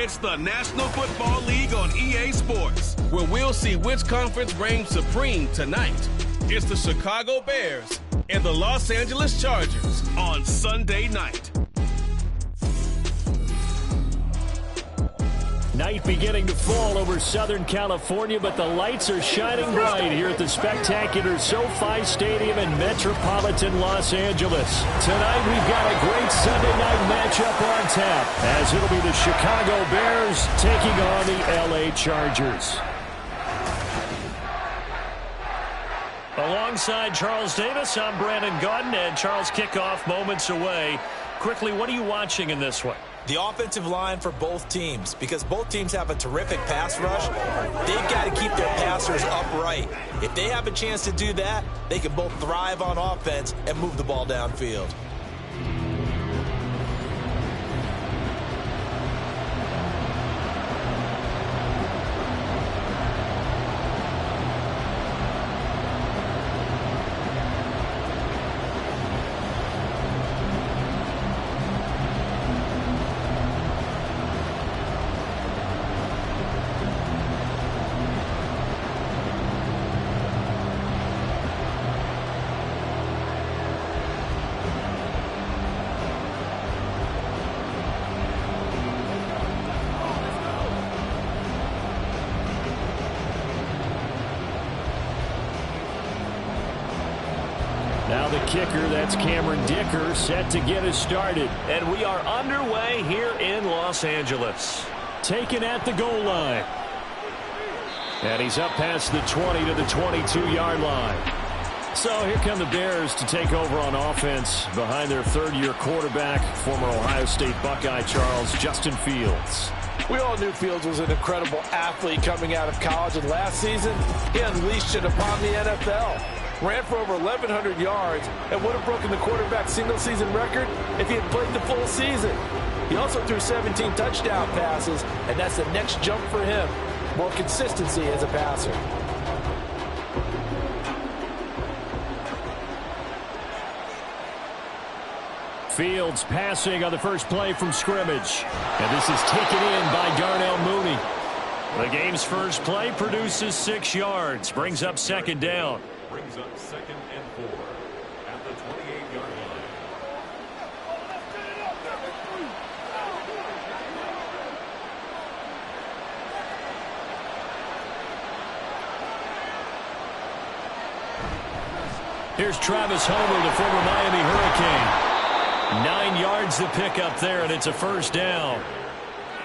It's the National Football League on EA Sports, where we'll see which conference reigns supreme tonight. It's the Chicago Bears and the Los Angeles Chargers on Sunday night. Night beginning to fall over Southern California, but the lights are shining bright here at the spectacular SoFi Stadium in metropolitan Los Angeles. Tonight we've got a great Sunday night matchup on tap, as it'll be the Chicago Bears taking on the LA Chargers. Alongside Charles Davis, I'm Brandon Gaudin, and Charles, kickoff moments away. Quickly, what are you watching in this one? The offensive line for both teams, because both teams have a terrific pass rush. They've got to keep their passers upright. If they have a chance to do that, they can both thrive on offense and move the ball downfield. Now the kicker, that's Cameron Dicker, set to get us started. And we are underway here in Los Angeles. Taken at the goal line. And he's up past the 20 to the 22-yard line. So here come the Bears to take over on offense behind their third-year quarterback, former Ohio State Buckeye Charles Justin Fields. We all knew Fields was an incredible athlete coming out of college, and last season he unleashed it upon the NFL. Ran for over 1,100 yards and would have broken the quarterback's single-season record if he had played the full season. He also threw 17 touchdown passes, and that's the next jump for him. More consistency as a passer. Fields passing on the first play from scrimmage. And this is taken in by Darnell Mooney. The game's first play produces 6 yards. Brings up second down. Brings up 2nd and 4 at the 28-yard line. Here's Travis Homer, the former Miami Hurricane. 9 yards to pick up there, and it's a first down.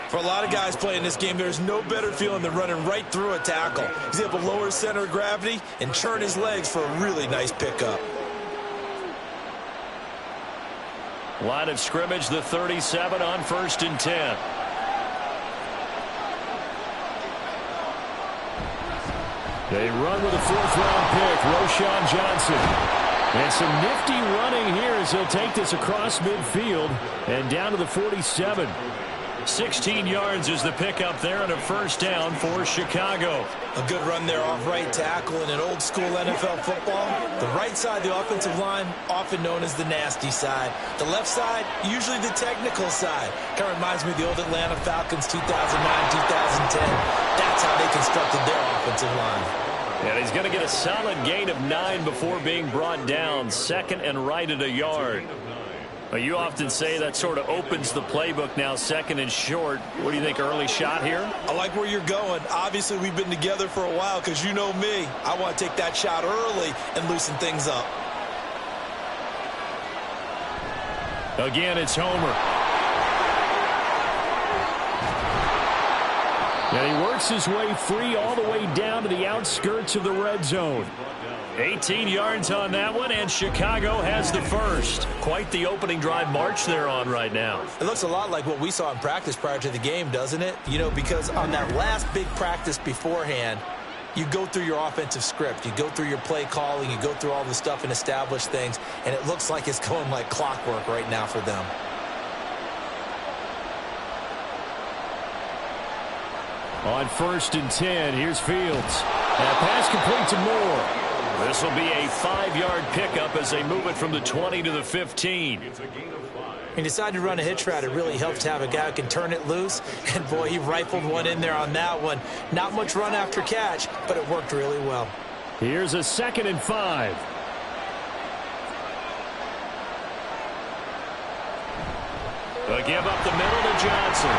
For a lot of guys playing this game, there's no better feeling than running right through a tackle. He's able to lower his center of gravity and churn his legs for a really nice pickup. Line of scrimmage, the 37 on 1st and 10. They run with a 4th-round pick, Roschon Johnson. And some nifty running here as he'll take this across midfield and down to the 47. 16 yards is the pickup there and a first down for Chicago. A good run there off right tackle in an old-school NFL football. The right side, the offensive line, often known as the nasty side. The left side, usually the technical side. Kind of reminds me of the old Atlanta Falcons 2009, 2010. That's how they constructed their offensive line. And he's going to get a solid gain of 9 before being brought down. 2nd and right at a yard. But you often say that sort of opens the playbook now, 2nd and short. What do you think, early shot here? I like where you're going. Obviously, we've been together for a while because you know me. I want to take that shot early and loosen things up. Again, it's Homer. And he works his way free all the way down to the outskirts of the red zone. 18 yards on that one, and Chicago has the first. Quite the opening drive march they're on right now. It looks a lot like what we saw in practice prior to the game, doesn't it? You know, because on that last big practice beforehand, you go through your offensive script. You go through your play calling. You go through all the stuff and establish things, and it looks like it's going like clockwork right now for them. On 1st and 10, here's Fields. That pass complete to Moore. This will be a 5-yard pickup as they move it from the 20 to the 15. It's a gain of 5. He decided to run a hitch route. It really helps to have a guy who can turn it loose. And, boy, he rifled one in there on that one. Not much run after catch, but it worked really well. Here's a 2nd and 5. They'll give up the middle to Johnson.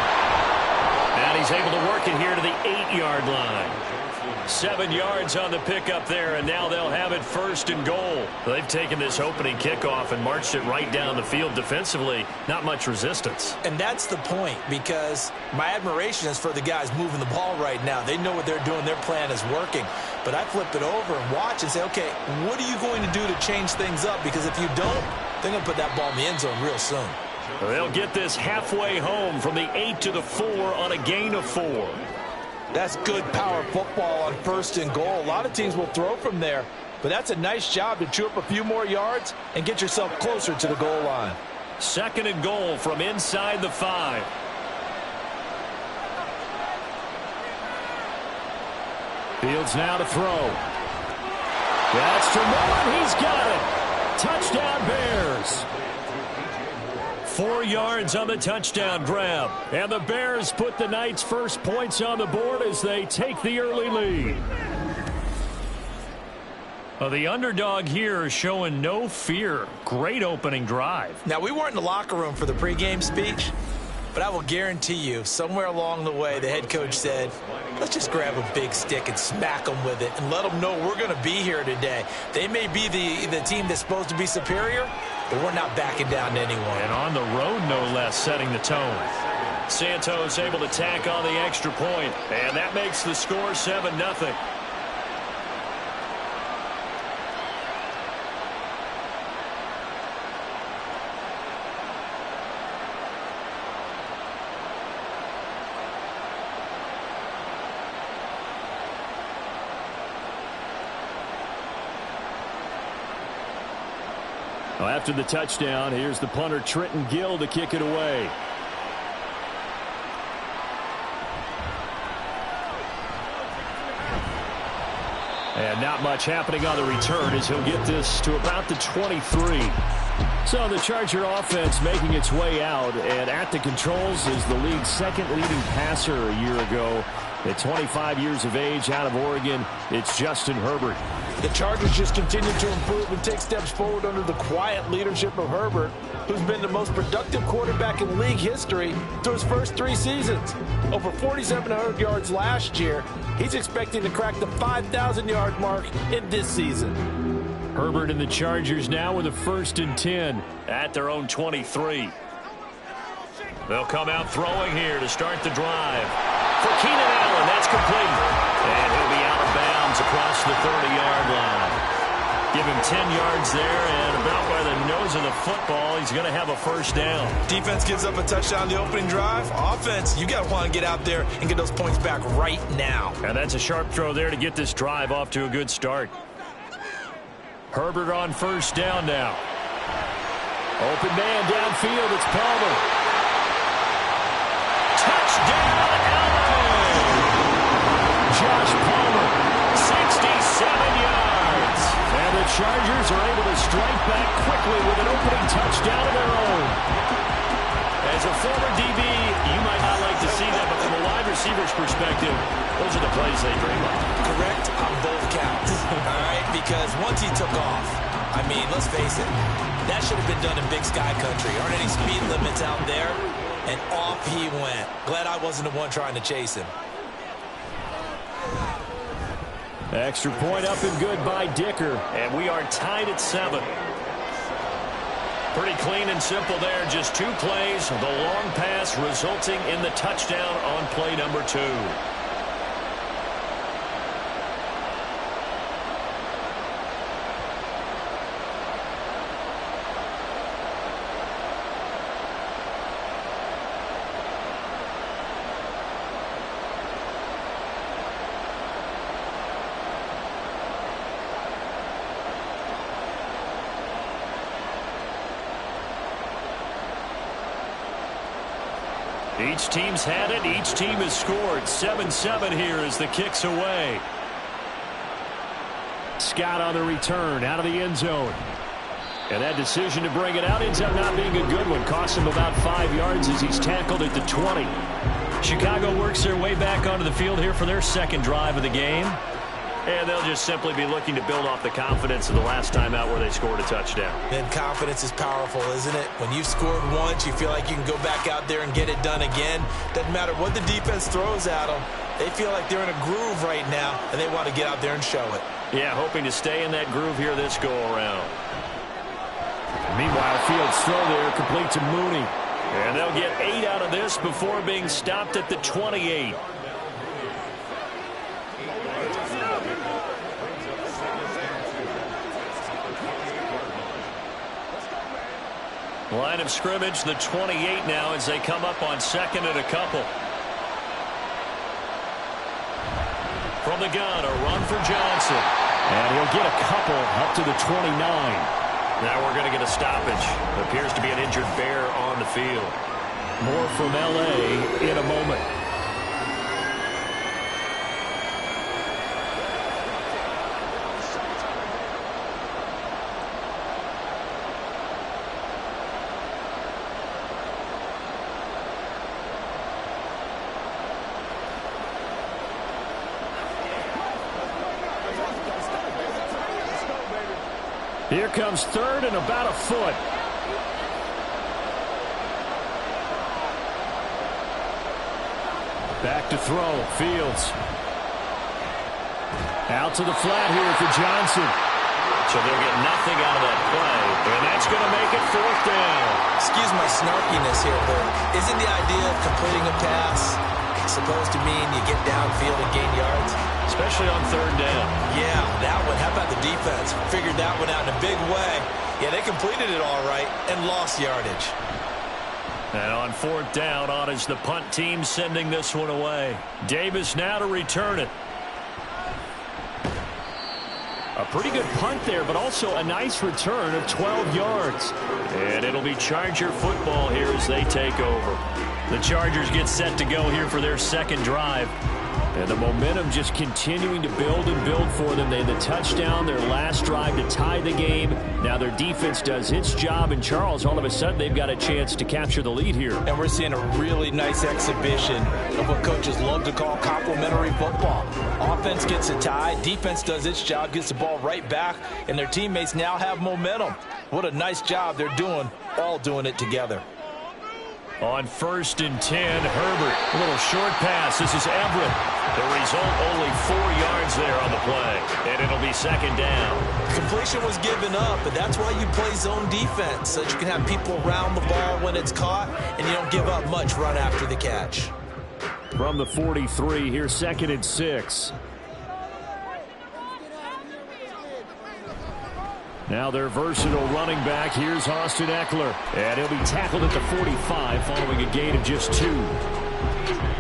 And he's able to work it here to the 8-yard line. 7 yards on the pickup there, and now they'll have it 1st and goal. They've taken this opening kickoff and marched it right down the field defensively. Not much resistance. And that's the point, because my admiration is for the guys moving the ball right now. They know what they're doing. Their plan is working. But I flip it over and watch and say, okay, what are you going to do to change things up? Because if you don't, they're going to put that ball in the end zone real soon. They'll get this halfway home from the 8 to the 4 on a gain of 4. That's good power football on 1st and goal. A lot of teams will throw from there, but that's a nice job to chew up a few more yards and get yourself closer to the goal line. 2nd and goal from inside the 5. Fields now to throw. That's Tremont. He's got it. Touchdown Bears. 4 yards on the touchdown grab. And the Bears put the Knights' first points on the board as they take the early lead. Well, the underdog here is showing no fear. Great opening drive. Now, we weren't in the locker room for the pregame speech, but I will guarantee you, somewhere along the way, the head coach said, let's just grab a big stick and smack them with it and let them know we're going to be here today. They may be the team that's supposed to be superior, but we're not backing down to anyone. And on the road, no less, setting the tone. Santos able to tack on the extra point, and that makes the score 7-0. Well, after the touchdown, here's the punter Trenton Gill to kick it away. And not much happening on the return as he'll get this to about the 23. So the Charger offense making its way out, and at the controls is the league's 2nd leading passer a year ago. At 25 years of age, out of Oregon, it's Justin Herbert. The Chargers just continue to improve and take steps forward under the quiet leadership of Herbert, who's been the most productive quarterback in league history through his first 3 seasons. Over 4,700 yards last year. He's expecting to crack the 5,000-yard mark in this season. Herbert and the Chargers now with a 1st and 10 at their own 23. They'll come out throwing here to start the drive. For Keenan Allen, that's complete. And he'll be out of bounds across the 30-yard line. Give him 10 yards there, and about by the nose of the football, he's going to have a 1st down. Defense gives up a touchdown on the opening drive. Offense, you got to want to get out there and get those points back right now. And that's a sharp throw there to get this drive off to a good start. Herbert on 1st down now. Open man downfield, it's Palmer. Touchdown, Allen! Josh Palmer, 67 yards. And the Chargers are able to strike back quickly with an opening touchdown of their own. As a former DB, you might not like to see that, but from a wide receiver's perspective, those are the plays they dream of. Correct on both counts, all right? Because once he took off, I mean, let's face it, that should have been done in Big Sky Country. Aren't any speed limits out there? And off he went. Glad I wasn't the one trying to chase him. Extra point up and good by Dicker. And we are tied at 7. Pretty clean and simple there. Just 2 plays. The long pass resulting in the touchdown on play number 2. Each team's had it. Each team has scored. 7-7 here as the kick's away. Scott on the return out of the end zone. And that decision to bring it out ends up not being a good one. Costs him about 5 yards as he's tackled at the 20. Chicago works their way back onto the field here for their second drive of the game. And they'll just simply be looking to build off the confidence of the last time out where they scored a touchdown. And confidence is powerful, isn't it? When you've scored once, you feel like you can go back out there and get it done again. Doesn't matter what the defense throws at them. They feel like they're in a groove right now, and they want to get out there and show it. Yeah, hoping to stay in that groove here this go-around. Meanwhile, Fields' throw there complete to Mooney. And they'll get 8 out of this before being stopped at the 28. Line of scrimmage, the 28 now as they come up on second and a couple. From the gun, a run for Johnson. And he'll get a couple up to the 29. Now we're going to get a stoppage. Appears to be an injured Bear on the field. More from L.A. in a moment. Here comes third and about a foot. Back to throw. Fields. Out to the flat here for Johnson. So they'll get nothing out of that play. And that's going to make it fourth down. Excuse my snarkiness here, but isn't the idea of completing a pass supposed to mean you get downfield and gain yards? Especially on third down. Yeah, that one. How about the defense? Figured that one out in a big way. Yeah, they completed it all right and lost yardage. And on fourth down, on is the punt team sending this one away. Davis now to return it. A pretty good punt there, but also a nice return of 12 yards. And it'll be Charger football here as they take over. The Chargers get set to go here for their second drive. And the momentum just continuing to build and build for them. They had the touchdown, their last drive to tie the game. Now their defense does its job. And Charles, all of a sudden, they've got a chance to capture the lead here. And we're seeing a really nice exhibition of what coaches love to call complementary football. Offense gets a tie, defense does its job, gets the ball right back, and their teammates now have momentum. What a nice job they're doing, all doing it together. On 1st and 10, Herbert. A little short pass. This is Everett. The result, only 4 yards there on the play. And it'll be second down. Completion was given up, but that's why you play zone defense, so that you can have people around the ball when it's caught, and you don't give up much run after the catch. From the 43, here's 2nd and 6. Now their versatile running back, here's Austin Eckler. And he'll be tackled at the 45 following a gain of just 2.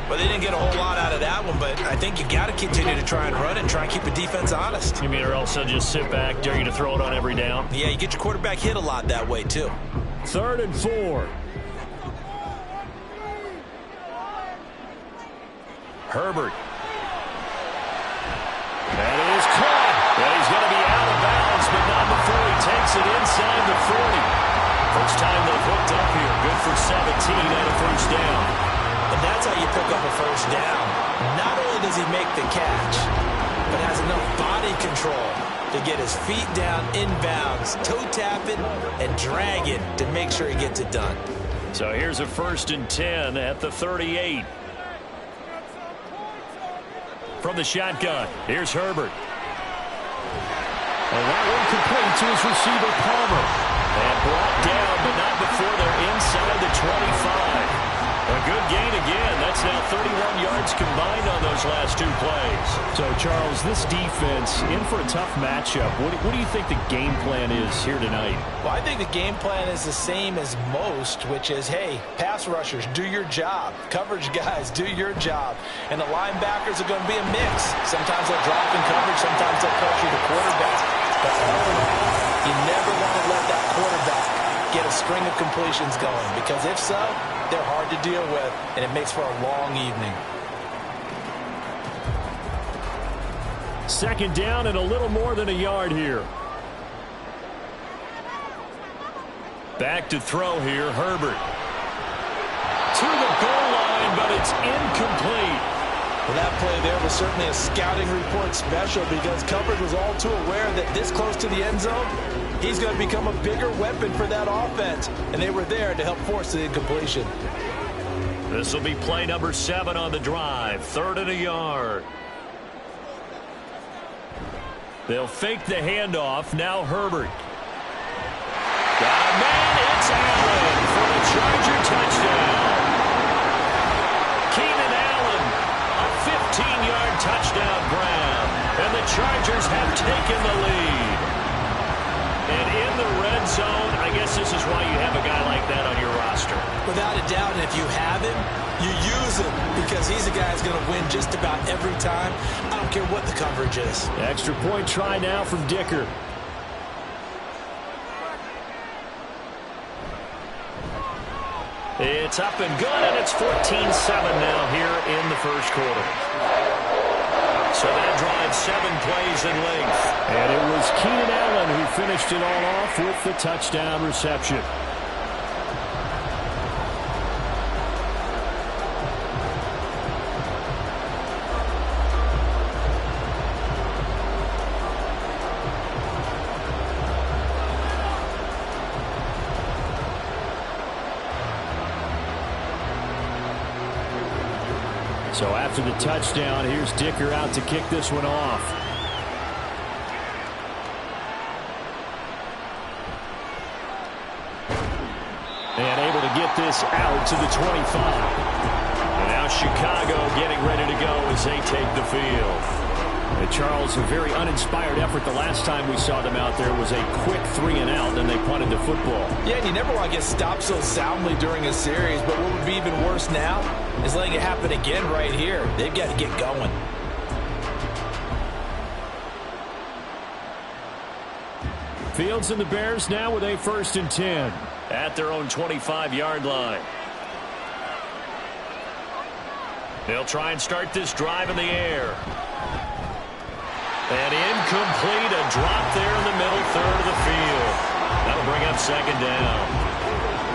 Well, they didn't get a whole lot out of that one, but I think you got to continue to try and run it and try and keep the defense honest. You mean or else they'll just sit back, dare you to throw it on every down? Yeah, you get your quarterback hit a lot that way, too. 3rd and 4. Herbert. That is caught. And he's going to be out of bounds, but not before he takes it inside the 40. First time they've hooked up here. Good for 17 and a first down. And that's how you pick up a first down. Not only does he make the catch, but has enough body control to get his feet down inbounds, toe tapping and dragging to make sure he gets it done. So here's a 1st and 10 at the 38. From the shotgun, here's Herbert. And that one complete to his receiver, Palmer. And brought down, but not before they're inside the 25. A good gain again. That's now 31 yards combined on those last 2 plays. So, Charles, this defense in for a tough matchup. What do you think the game plan is here tonight? Well, I think the game plan is the same as most, which is, hey, pass rushers, do your job. Coverage guys, do your job. And the linebackers are going to be a mix. Sometimes they'll drop in coverage. Sometimes they'll pressure the quarterback. But all in all, you never want to let that quarterback get a string of completions going, because if so, they're hard to deal with, and it makes for a long evening. 2nd down and a little more than a yard here. Back to throw here, Herbert. To the goal line, but it's incomplete. Well, that play there was certainly a scouting report special because coverage was all too aware that this close to the end zone, he's going to become a bigger weapon for that offense. And they were there to help force the incompletion. This will be play number 7 on the drive. 3rd and a yard. They'll fake the handoff. Now Herbert. Got a man. It's Allen for the Charger touchdown. Keenan Allen, a 15-yard touchdown grab. And the Chargers have taken the lead. And in the red zone, I guess this is why you have a guy like that on your roster. Without a doubt, and if you have him, you use him because he's a guy who's going to win just about every time. I don't care what the coverage is. Extra point try now from Dicker. It's up and good, and it's 14-7 now here in the first quarter. So that drives 7 plays in length. And it was Keenan Allen who finished it all off with the touchdown reception. So after the touchdown, here's Dicker out to kick this one off. And able to get this out to the 25. And now Chicago getting ready to go as they take the field. And Charles, a very uninspired effort the last time we saw them out there was a quick 3-and-out, and they punted the football. Yeah, and you never want to get stopped so soundly during a series, but what would be even worse now is letting it happen again right here. They've got to get going. Fields and the Bears now with a 1st and 10. At their own 25-yard line. They'll try and start this drive in the air. And incomplete, a drop there in the middle third of the field. That'll bring up 2nd down.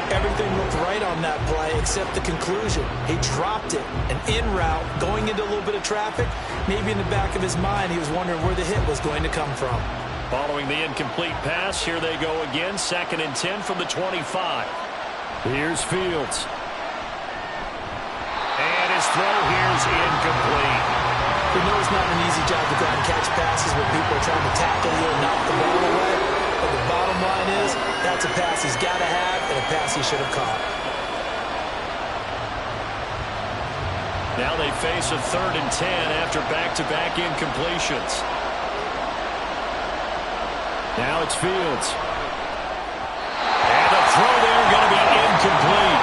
Everything looked right on that play except the conclusion. He dropped it, an in route, going into a little bit of traffic. Maybe in the back of his mind he was wondering where the hit was going to come from. Following the incomplete pass, here they go again. 2nd and 10 from the 25. Here's Fields. And his throw here's incomplete. We know it's not an easy job to go out and catch passes when people are trying to tackle you and knock the ball away. But the bottom line is, that's a pass he's got to have and a pass he should have caught. Now they face a 3rd and 10 after back-to-back incompletions. Now it's Fields. And the throw there going to be incomplete.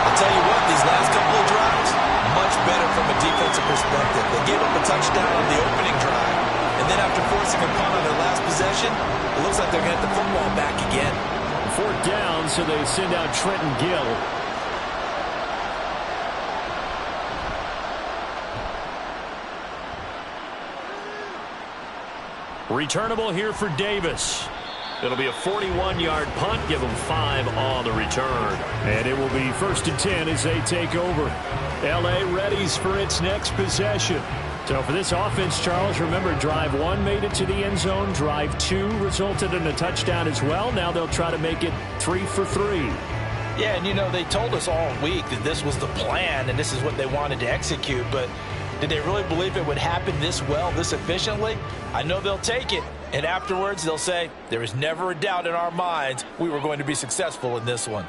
I'll tell you what, these last couple of drives, much better from a defensive perspective. They gave up a touchdown on the opening drive, and then after forcing a punt on their last possession, it looks like they're going to get the football back again. 4th down, so they send out Trenton Gill. Returnable here for Davis. It'll be a 41-yard punt. Give them 5 on the return. And it will be 1st and 10 as they take over. L.A. readies for its next possession. So for this offense, Charles, remember, drive 1 made it to the end zone. Drive 2 resulted in a touchdown as well. Now they'll try to make it 3 for 3. Yeah, and you know, they told us all week that this was the plan and this is what they wanted to execute, but did they really believe it would happen this well, this efficiently? I know they'll take it, and afterwards they'll say, there was never a doubt in our minds we were going to be successful in this one.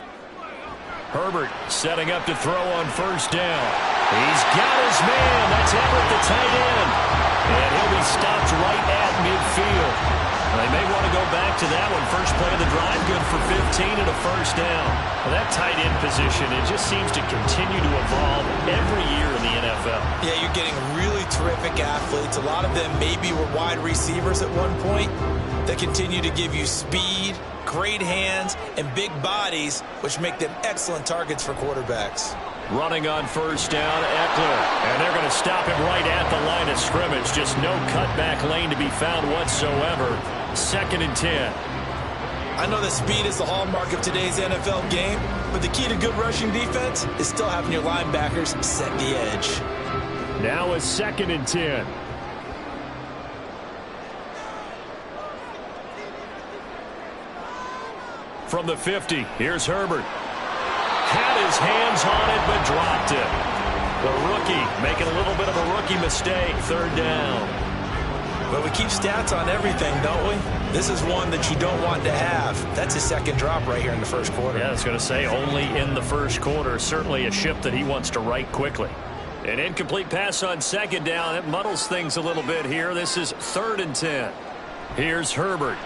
Herbert setting up to throw on 1st down. He's got his man. That's Everett, the tight end. And he'll be stopped right at midfield. They may want to go back to that one. First play of the drive, good for 15 and a 1st down. Well, that tight end position, it just seems to continue to evolve every year in the NFL. Yeah, you're getting really terrific athletes. A lot of them maybe were wide receivers at one point that continue to give you speed, great hands, and big bodies, which make them excellent targets for quarterbacks. Running on 1st down, Eckler. And they're going to stop him right at the line of scrimmage. Just no cutback lane to be found whatsoever. 2nd and 10. I know that speed is the hallmark of today's NFL game, but the key to good rushing defense is still having your linebackers set the edge. Now a 2nd and 10. From the 50, here's Herbert. Had his hands on it, but dropped it. The rookie making a little bit of a rookie mistake. 3rd down. But we keep stats on everything, don't we? This is one that you don't want to have. That's his 2nd drop right here in the 1st quarter. Yeah, I was going to say only in the 1st quarter. Certainly a ship that he wants to right quickly. An incomplete pass on 2nd down. It muddles things a little bit here. This is 3rd and 10. Here's Herbert.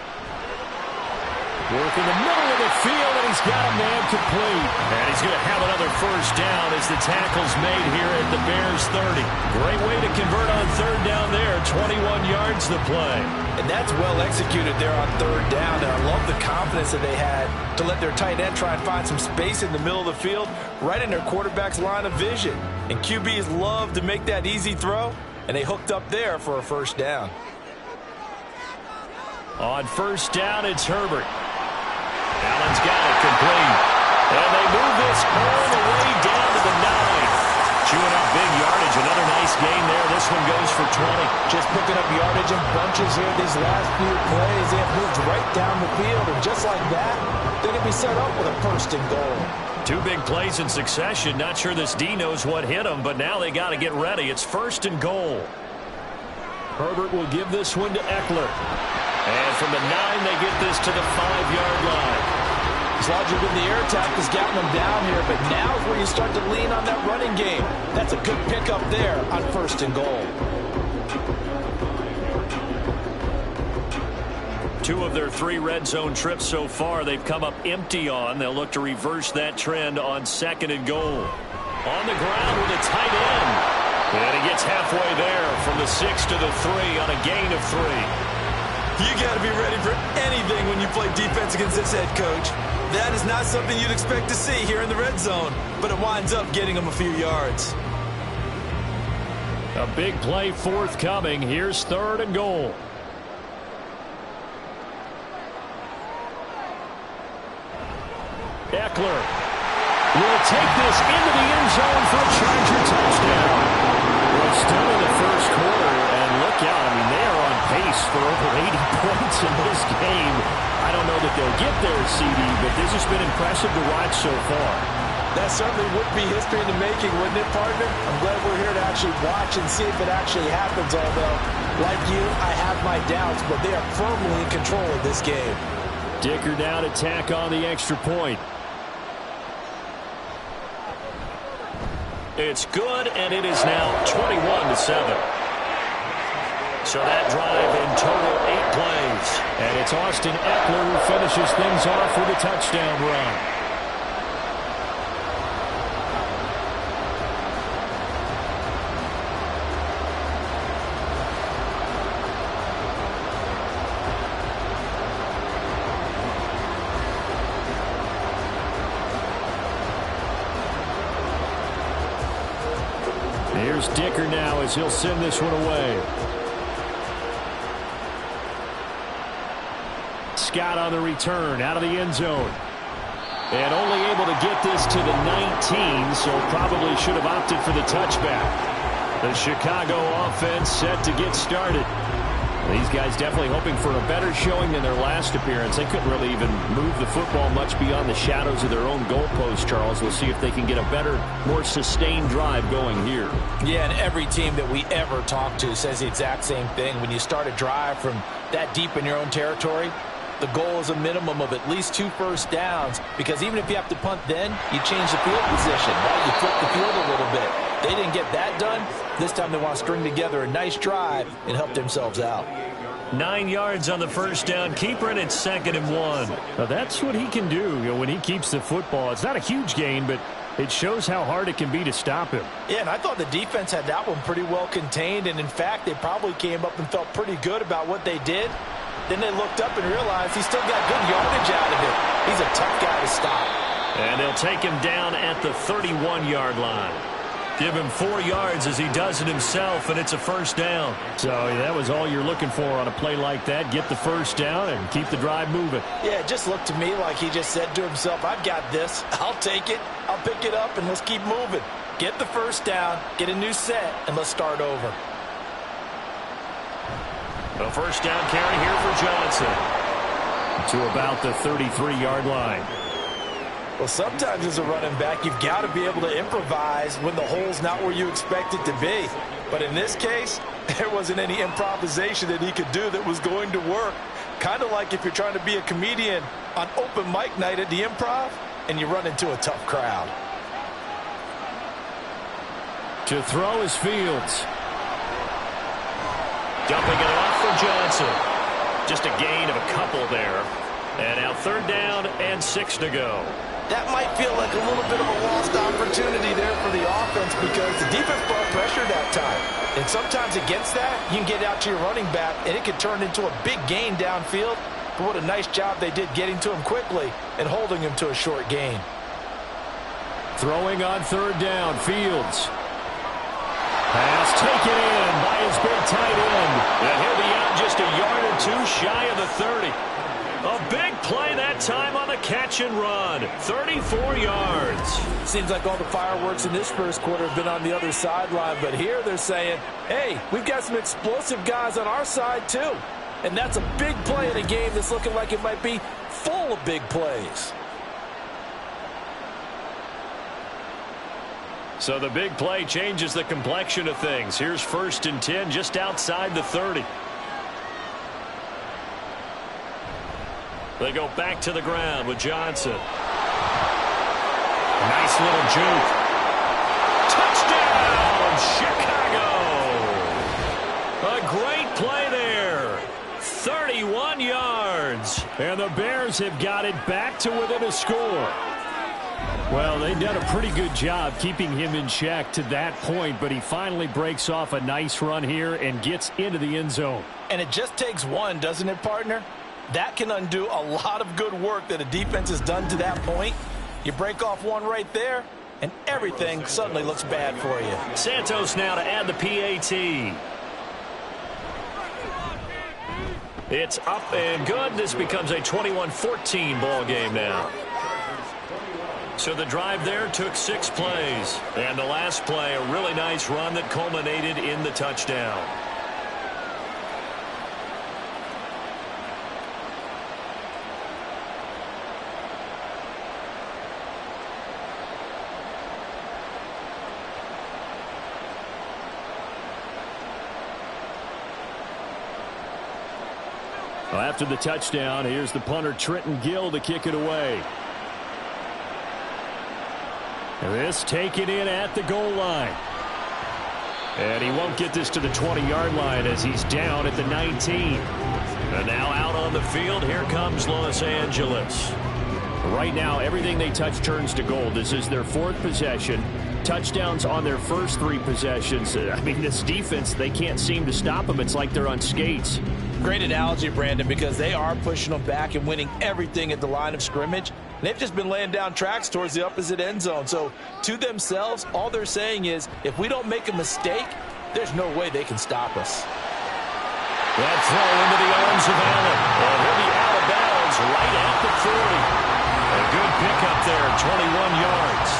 Work in the middle of the field, and he's got a man complete. And he's going to have another 1st down as the tackle's made here at the Bears' 30. Great way to convert on 3rd down there. 21 yards the play. And that's well executed there on 3rd down. And I love the confidence that they had to let their tight end try and find some space in the middle of the field, right in their quarterback's line of vision. And QBs love to make that easy throw, and they hooked up there for a 1st down. On 1st down, it's Herbert. Allen's got it complete. And they move this all the way down to the 9. Chewing up big yardage. Another nice gain there. This one goes for 20. Just picking up yardage in bunches here these last few plays. They have moved right down the field. And just like that, they're going to be set up with a 1st and goal. 2 big plays in succession. Not sure this D knows what hit him, but now they got to get ready. It's 1st and goal. Herbert will give this one to Eckler. And from the 9, they get this to the 5-yard line. His logic in the air attack has gotten them down here, but now is where you start to lean on that running game. That's a good pickup there on 1st and goal. 2 of their 3 red zone trips so far, they've come up empty on. They'll look to reverse that trend on 2nd and goal. On the ground with a tight end. And he gets halfway there from the 6 to the 3 on a gain of 3. You got to be ready for anything when you play defense against this head coach. That is not something you'd expect to see here in the red zone, but it winds up getting him a few yards. A big play forthcoming. Here's 3rd and goal. Eckler will take this into the end zone for a Charger touchdown. Well, still in the 1st quarter, and look out. I mean, they are on pace for over 80 points in this game. I don't know that they'll get there, CD, but this has been impressive to watch so far. That certainly would be history in the making, wouldn't it, partner? I'm glad we're here to actually watch and see if it actually happens, although, like you, I have my doubts, but they are firmly in control of this game. Dicker down to tack on the extra point. It's good, and it is now 21-7. So that drive in total 8 plays. And it's Austin Eckler who finishes things off with a touchdown run. Here's Dicker now as he'll send this one away. Scott on the return out of the end zone. And only able to get this to the 19, so probably should have opted for the touchback. The Chicago offense set to get started. These guys definitely hoping for a better showing than their last appearance. They couldn't really even move the football much beyond the shadows of their own goalpost, Charles. We'll see if they can get a better, more sustained drive going here. Yeah, and every team that we ever talk to says the exact same thing. When you start a drive from that deep in your own territory, the goal is a minimum of at least 2 first downs, because even if you have to punt then, you change the field position, right? You flip the field a little bit. They didn't get that done. This time they want to string together a nice drive and help themselves out. 9 yards on the first down. Keeper, and it's 2nd and 1. Now that's what he can do, when he keeps the football. It's not a huge gain, but it shows how hard it can be to stop him. Yeah, and I thought the defense had that one pretty well contained, and in fact, they probably came up and felt pretty good about what they did. Then they looked up and realized he still got good yardage out of it. He's a tough guy to stop. And they'll take him down at the 31-yard line. Give him 4 yards as he does it himself, and it's a first down. So that was all you're looking for on a play like that. Get the first down and keep the drive moving. Yeah, it just looked to me like he just said to himself, I've got this. I'll take it. I'll pick it up, and let's keep moving. Get the first down, get a new set, and let's start over. A first down carry here for Johnson. To about the 33-yard line. Well, sometimes as a running back, you've got to be able to improvise when the hole's not where you expect it to be. But in this case, there wasn't any improvisation that he could do that was going to work. Kind of like if you're trying to be a comedian on open mic night at the Improv and you run into a tough crowd. To throw is Fields. Dumping it off for Johnson. Just a gain of a couple there. And now 3rd down and 6 to go. That might feel like a little bit of a lost opportunity there for the offense because the defense brought pressure that time. And sometimes against that, you can get out to your running back, and it could turn into a big gain downfield. But what a nice job they did getting to him quickly and holding him to a short gain. Throwing on 3rd down, Fields. Pass taken in by his big tight end. And he'll be out just a yard or 2 shy of the 30. A big play that time on the catch and run. 34 yards. Seems like all the fireworks in this first quarter have been on the other sideline, but here they're saying, hey, we've got some explosive guys on our side too. And that's a big play in a game that's looking like it might be full of big plays. So the big play changes the complexion of things. Here's 1st and 10 just outside the 30. They go back to the ground with Johnson. Nice little juke. Touchdown, Chicago! A great play there. 31 yards. And the Bears have got it back to within a score. Well, they've done a pretty good job keeping him in check to that point, but he finally breaks off a nice run here and gets into the end zone. And it just takes one, doesn't it, partner? That can undo a lot of good work that a defense has done to that point. You break off one right there, and everything suddenly looks bad for you. Santos now to add the PAT. It's up and good. This becomes a 21-14 ball game now. So the drive there took 6 plays. And the last play, a really nice run that culminated in the touchdown. Well, after the touchdown, here's the punter, Trenton Gill, to kick it away. This taken in at the goal line. And he won't get this to the 20-yard line as he's down at the 19. And now out on the field, here comes Los Angeles. Right now, everything they touch turns to gold. This is their 4th possession. Touchdowns on their first 3 possessions. I mean, this defense, they can't seem to stop them. It's like they're on skates. Great analogy, Brandon, because they are pushing them back and winning everything at the line of scrimmage. They've just been laying down tracks towards the opposite end zone. So to themselves, all they're saying is, if we don't make a mistake, there's no way they can stop us. That throw into the arms of Allen. And he'll be out of bounds right at the 40. A good pickup there, 21 yards.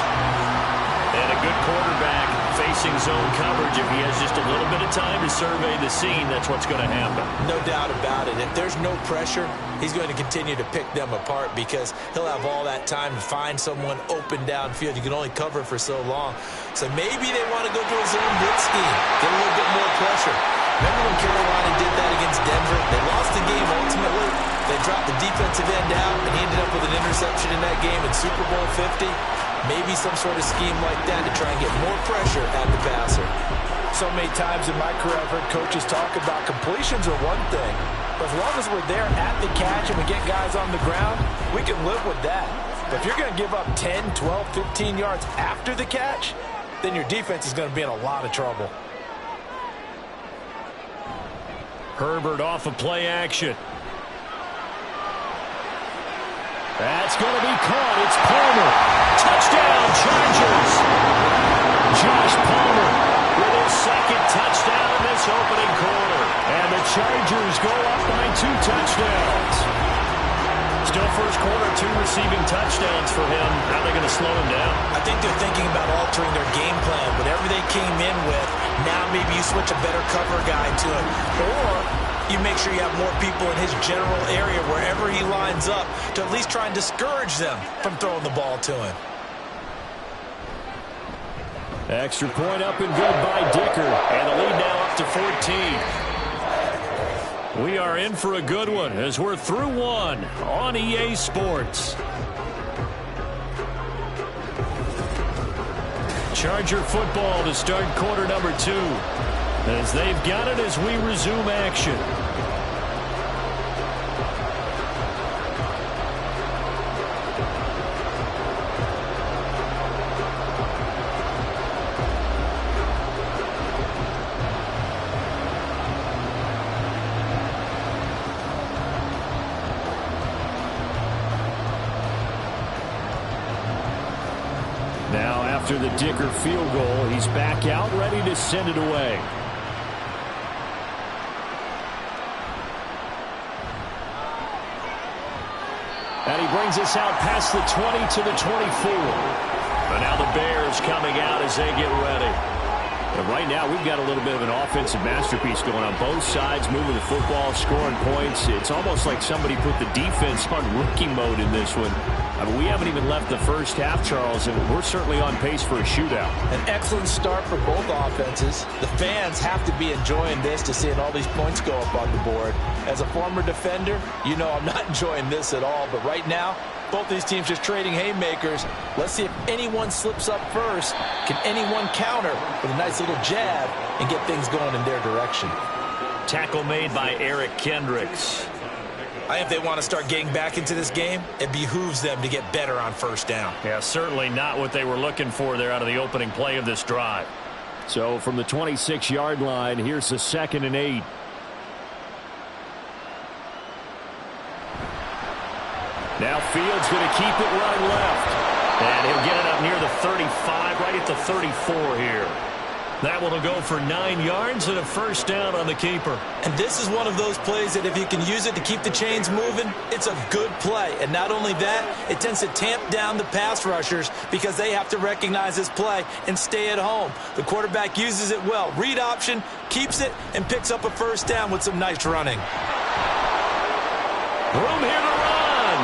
And a good quarterback facing zone coverage. If he has just a little bit of time to survey the scene, that's what's going to happen. No doubt about it. If there's no pressure, he's going to continue to pick them apart because he'll have all that time to find someone open downfield. You can only cover for so long. So maybe they want to go to a zone blitz scheme, get a little bit more pressure. Remember when Carolina did that against Denver? They lost the game ultimately. They dropped the defensive end out, and he ended up with an interception in that game in Super Bowl 50. Maybe some sort of scheme like that to try and get more pressure at the passer. So many times in my career I've heard coaches talk about completions are one thing. But as long as we're there at the catch and we get guys on the ground, we can live with that. But if you're going to give up 10, 12, 15 yards after the catch, then your defense is going to be in a lot of trouble. Herbert off of play action. That's going to be caught. It's Palmer. Touchdown, Chargers. Josh Palmer with his second touchdown in this opening quarter. And the Chargers go up by 2 touchdowns. Still first quarter, 2 receiving touchdowns for him. How are they going to slow him down? I think they're thinking about altering their game plan. Whatever they came in with, now maybe you switch a better cover guy to it. Or you make sure you have more people in his general area wherever he lines up to at least try and discourage them from throwing the ball to him. Extra point up and good by Dicker. And the lead now up to 14. We are in for a good one as we're through one on EA Sports. Charger football to start quarter number 2. As they've got it as we resume action. Now after the Dicker field goal, he's back out ready to send it away. And he brings us out past the 20 to the 24. But now the Bears coming out as they get ready. And right now we've got a little bit of an offensive masterpiece going on both sides, moving the football, scoring points. It's almost like somebody put the defense on rookie mode in this one. I mean, we haven't even left the first half, Charles, and we're certainly on pace for a shootout. An excellent start for both offenses. The fans have to be enjoying this to seeing all these points go up on the board. As a former defender, you know I'm not enjoying this at all. But right now, both these teams just trading haymakers. Let's see if anyone slips up first. Can anyone counter with a nice little jab and get things going in their direction? Tackle made by Eric Kendricks. I think if they want to start getting back into this game, it behooves them to get better on first down. Yeah, certainly not what they were looking for there out of the opening play of this drive. So from the 26-yard line, here's the 2nd and 8. Now Fields going to keep it running left. And he'll get it up near the 35, right at the 34 here. That one will go for 9 yards and a first down on the keeper. And this is one of those plays that if you can use it to keep the chains moving, it's a good play. And not only that, it tends to tamp down the pass rushers because they have to recognize this play and stay at home. The quarterback uses it well. Read option, keeps it, and picks up a first down with some nice running. Room here to run.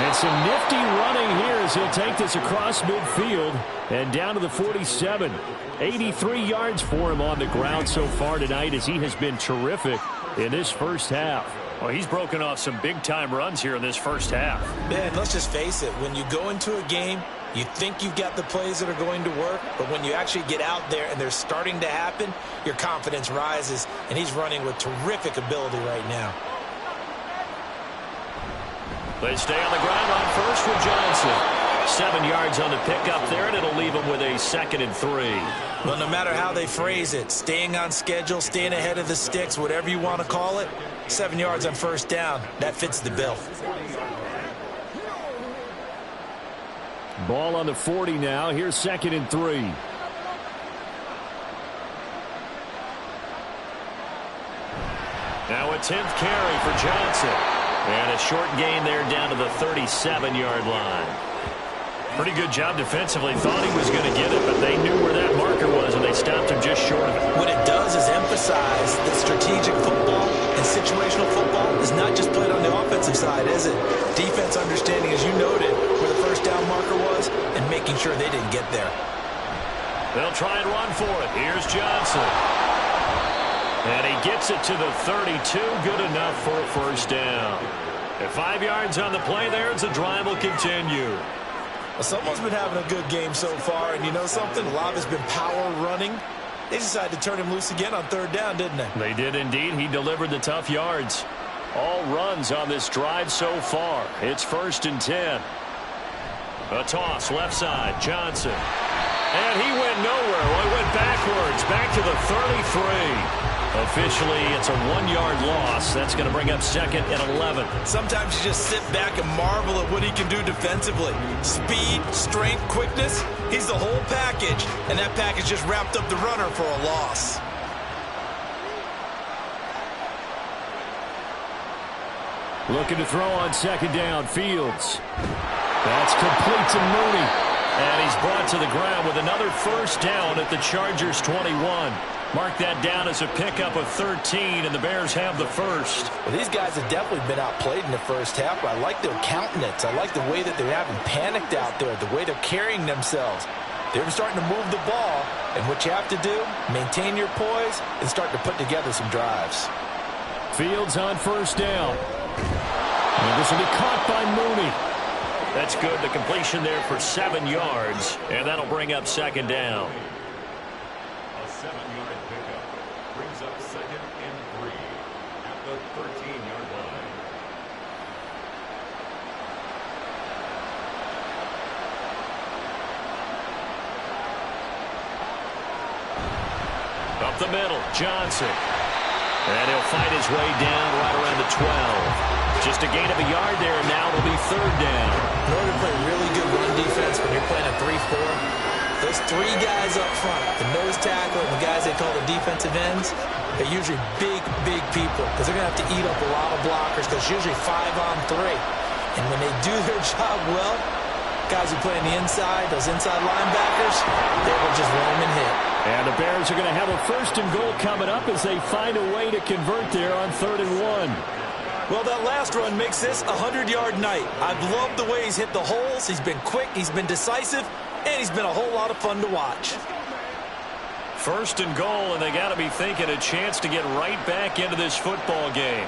And some nifty running here as he'll take this across midfield and down to the 47. 83 yards for him on the ground so far tonight as he has been terrific in this first half. Well, he's broken off some big-time runs here in this first half. Man, let's just face it. When you go into a game, you think you've got the plays that are going to work, but when you actually get out there and they're starting to happen, your confidence rises, and he's running with terrific ability right now. They stay on the ground on first with Johnson. 7 yards on the pickup there, and it'll leave them with a 2nd and 3. Well, no matter how they phrase it, staying on schedule, staying ahead of the sticks, whatever you want to call it, 7 yards on first down, that fits the bill. Ball on the 40 now. Here's 2nd and 3. Now a 10th carry for Johnson. And a short gain there down to the 37-yard line. Pretty good job defensively. Thought he was going to get it, but they knew where that marker was, and they stopped him just short of it. What it does is emphasize that strategic football and situational football is not just played on the offensive side, is it? Defense understanding, as you noted, where the first down marker was and making sure they didn't get there. They'll try and run for it. Here's Johnson. And he gets it to the 32. Good enough for a first down. At 5 yards on the play there, the drive will continue. Well, someone's been having a good game so far, and you know something? A lot has been power running. They decided to turn him loose again on 3rd down, didn't they? They did indeed. He delivered the tough yards. All runs on this drive so far. It's 1st and 10. A toss left side. Johnson. And he went nowhere. Well, he went backwards. Back to the 33. Officially, it's a 1-yard loss. That's going to bring up 2nd and 11. Sometimes you just sit back and marvel at what he can do defensively. Speed, strength, quickness, he's the whole package. And that package just wrapped up the runner for a loss. Looking to throw on 2nd down. Fields. That's complete to Mooney. And he's brought to the ground with another 1st down at the Chargers' 21. Mark that down as a pickup of 13, and the Bears have the 1st. Well, these guys have definitely been outplayed in the first half, but I like their countenance. I like the way that they haven't panicked out there, the way they're carrying themselves. They're starting to move the ball, and what you have to do, maintain your poise and start to put together some drives. Fields on 1st down. And this will be caught by Mooney. That's good. The completion there for 7 yards, and that'll bring up 2nd down. A 7-yard pickup brings up 2nd and 3 at the 13-yard line. Up the middle, Johnson. And he'll fight his way down right around the 12. Just a gain of a yard there, and now it'll be 3rd down. In order to play really good run defense when you're playing a 3-4, those 3 guys up front, the nose tackle and the guys they call the defensive ends, they're usually big, big people because they're going to have to eat up a lot of blockers because it's usually 5-on-3. And when they do their job well, guys who play on the inside, those inside linebackers, they will just roam and hit. And the Bears are going to have a 1st and goal coming up as they find a way to convert there on 3rd and 1. Well, that last run makes this a 100-yard night. I've loved the way he's hit the holes. He's been quick, he's been decisive, and he's been a whole lot of fun to watch. 1st and goal, and they got to be thinking a chance to get right back into this football game.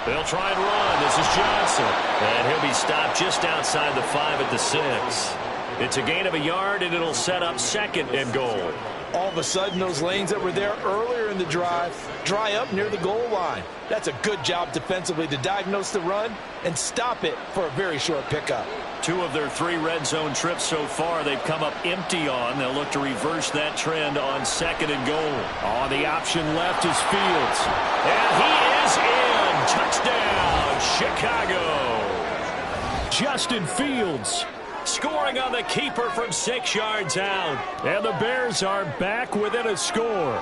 They'll try and run. This is Johnson. And he'll be stopped just outside the 5 at the 6. It's a gain of a yard, and it'll set up 2nd and goal. All of a sudden, those lanes that were there earlier in the drive dry up near the goal line. That's a good job defensively to diagnose the run and stop it for a very short pickup. 2 of their 3 red zone trips so far they've come up empty on. They'll look to reverse that trend on 2nd and goal. On the option left is Fields. And he is in. Touchdown, Chicago. Justin Fields scoring on the keeper from 6 yards out. And the Bears are back within a score.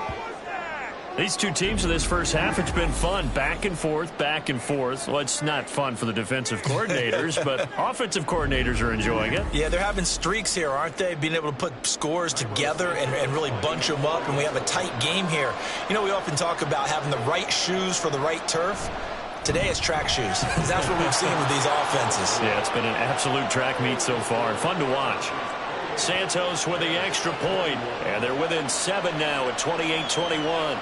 These 2 teams in this first half, it's been fun. Back and forth, back and forth. Well, it's not fun for the defensive coordinators, but offensive coordinators are enjoying it. Yeah, they're having streaks here, aren't they? Being able to put scores together and really bunch them up, and we have a tight game here. You know, we often talk about having the right shoes for the right turf. Today it's track shoes. That's what we've seen with these offenses. Yeah, it's been an absolute track meet so far. Fun to watch. Santos with the extra point, and they're within 7 now at 28-21.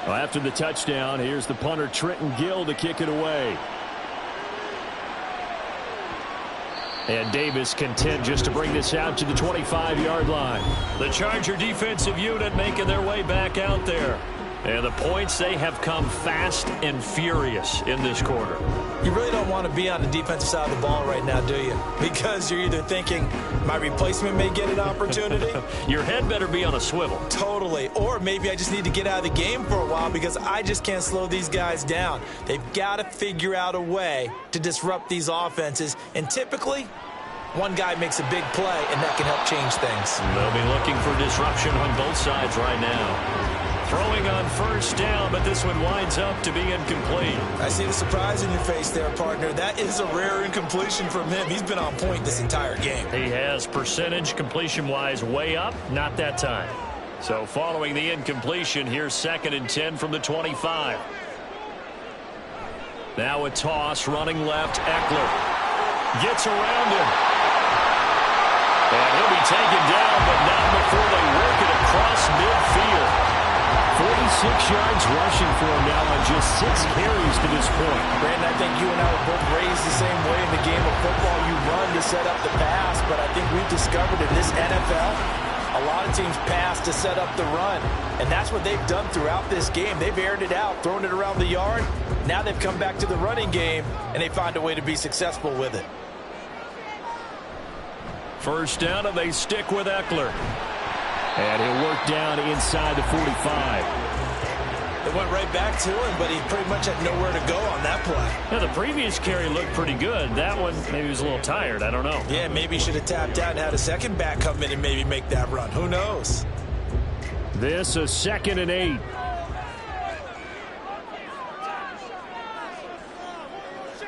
Well, after the touchdown, here's the punter Trenton Gill to kick it away. And Davis content just to bring this out to the 25-yard line. The Charger defensive unit making their way back out there. And the points, they have come fast and furious in this quarter. You really don't want to be on the defensive side of the ball right now, do you? Because you're either thinking, my replacement may get an opportunity. Your head better be on a swivel. Totally. Or maybe I just need to get out of the game for a while because I just can't slow these guys down. They've got to figure out a way to disrupt these offenses. And typically, one guy makes a big play, and that can help change things. They'll be looking for disruption on both sides right now. Throwing on first down, but this one winds up to be incomplete. I see the surprise in your face there, partner. That is a rare incompletion from him. He's been on point this entire game. He has percentage completion-wise way up, not that time. So following the incompletion, here's 2nd and 10 from the 25. Now a toss, running left, Eckler. Gets around him. And he'll be taken down, but not before they work it across midfield. yards rushing for him now on just 6 carries to this point. Brandon, I think you and I were both raised the same way in the game of football. You run to set up the pass, but I think we've discovered in this NFL, a lot of teams pass to set up the run, and that's what they've done throughout this game. They've aired it out, thrown it around the yard. Now they've come back to the running game, and they find a way to be successful with it. First down, and they stick with Eckler. And he'll work down inside the 45. It went right back to him, but he pretty much had nowhere to go on that play. Now, the previous carry looked pretty good. That one, maybe he was a little tired. I don't know. Yeah, maybe he should have tapped out and had a second back come in and maybe make that run. Who knows? This a 2nd and 8.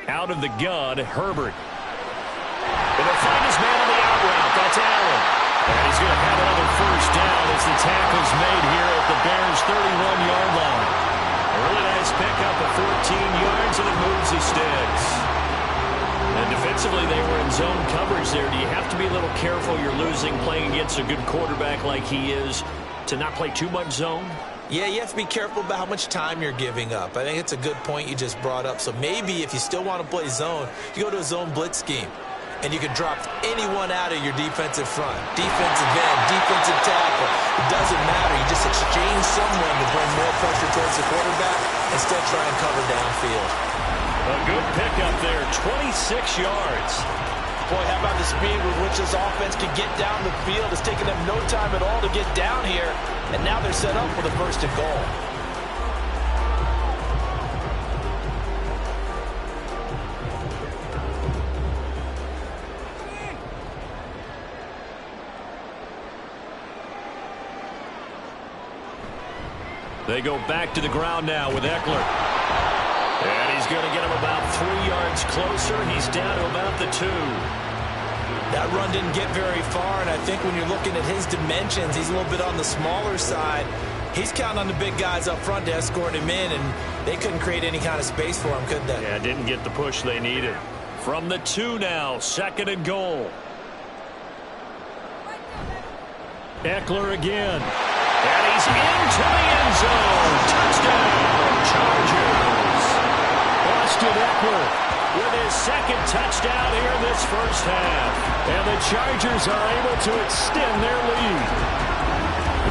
Out of the gun, Herbert. And they'll find his man on the out route. That's Allen. And he's going to have another first down as the tackle's made here at the Bears' 31-yard line. A really nice pickup of 14 yards, and it moves the sticks. And defensively, they were in zone coverage there. Do you have to be a little careful? You're losing playing against a good quarterback like he is to not play too much zone? Yeah, you have to be careful about how much time you're giving up. I think it's a good point you just brought up. So maybe if you still want to play zone, you go to a zone blitz scheme. And you can drop anyone out of your defensive front. Defensive end, defensive tackle. It doesn't matter. You just exchange someone to bring more pressure towards the quarterback and still try and cover downfield. A good pickup there, 26 yards. Boy, how about the speed with which this offense can get down the field? It's taken them no time at all to get down here. And now they're set up for the 1st and goal. They go back to the ground now with Eckler. And he's going to get him about 3 yards closer. He's down to about the 2. That run didn't get very far, and I think when you're looking at his dimensions, he's a little bit on the smaller side. He's counting on the big guys up front to escort him in, and they couldn't create any kind of space for him, could they? Yeah, didn't get the push they needed. From the 2 now, 2nd and goal. Eckler again. And he's into the end zone. Touchdown, Chargers. Austin Eckler with his 2nd touchdown here in this first half. And the Chargers are able to extend their lead.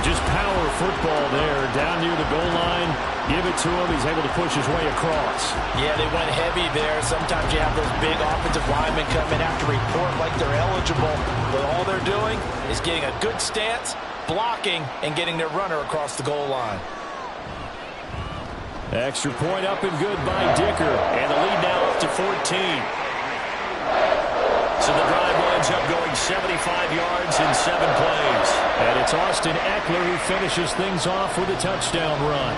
Just power football there, down near the goal line. Give it to him. He's able to push his way across. Yeah, they went heavy there. Sometimes you have those big offensive linemen come in, have to report like they're eligible. But all they're doing is getting a good stance, blocking, and getting their runner across the goal line. Extra point up and good by Dicker. And the lead now up to 14. So the drive winds up going 75 yards in 7 plays. And it's Austin Eckler who finishes things off with a touchdown run.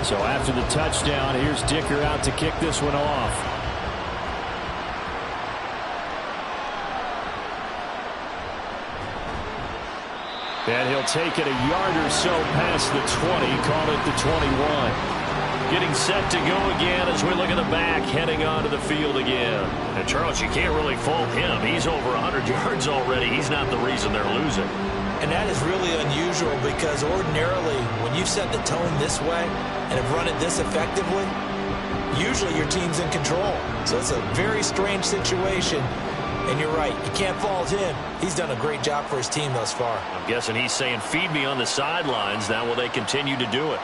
So after the touchdown, here's Dicker out to kick this one off. And he'll take it a yard or so past the 20, call it the 21. Getting set to go again as we look at the back, heading onto the field again. And Charles, you can't really fault him. He's over 100 yards already. He's not the reason they're losing. And that is really unusual because ordinarily, when you've set the tone this way and have run it this effectively, usually your team's in control. So it's a very strange situation. And you're right, you can't fault him. He's done a great job for his team thus far. I'm guessing he's saying, feed me on the sidelines. Now will they continue to do it?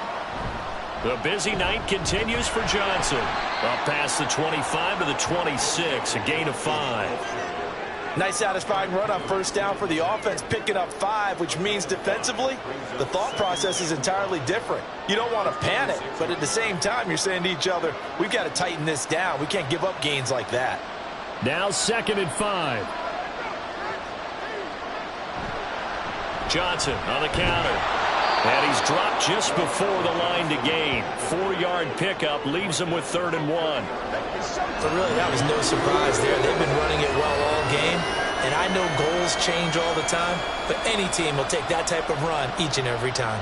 The busy night continues for Johnson. Up past the 25 to the 26, a gain of 5. Nice satisfying run on first down for the offense, picking up 5, which means defensively, the thought process is entirely different. You don't want to panic, but at the same time, you're saying to each other, we've got to tighten this down. We can't give up gains like that. Now 2nd and 5. Johnson on the counter. And he's dropped just before the line to gain. 4-yard pickup leaves him with 3rd and 1. So really, that was no surprise there. They've been running it well all game. And I know goals change all the time, but any team will take that type of run each and every time.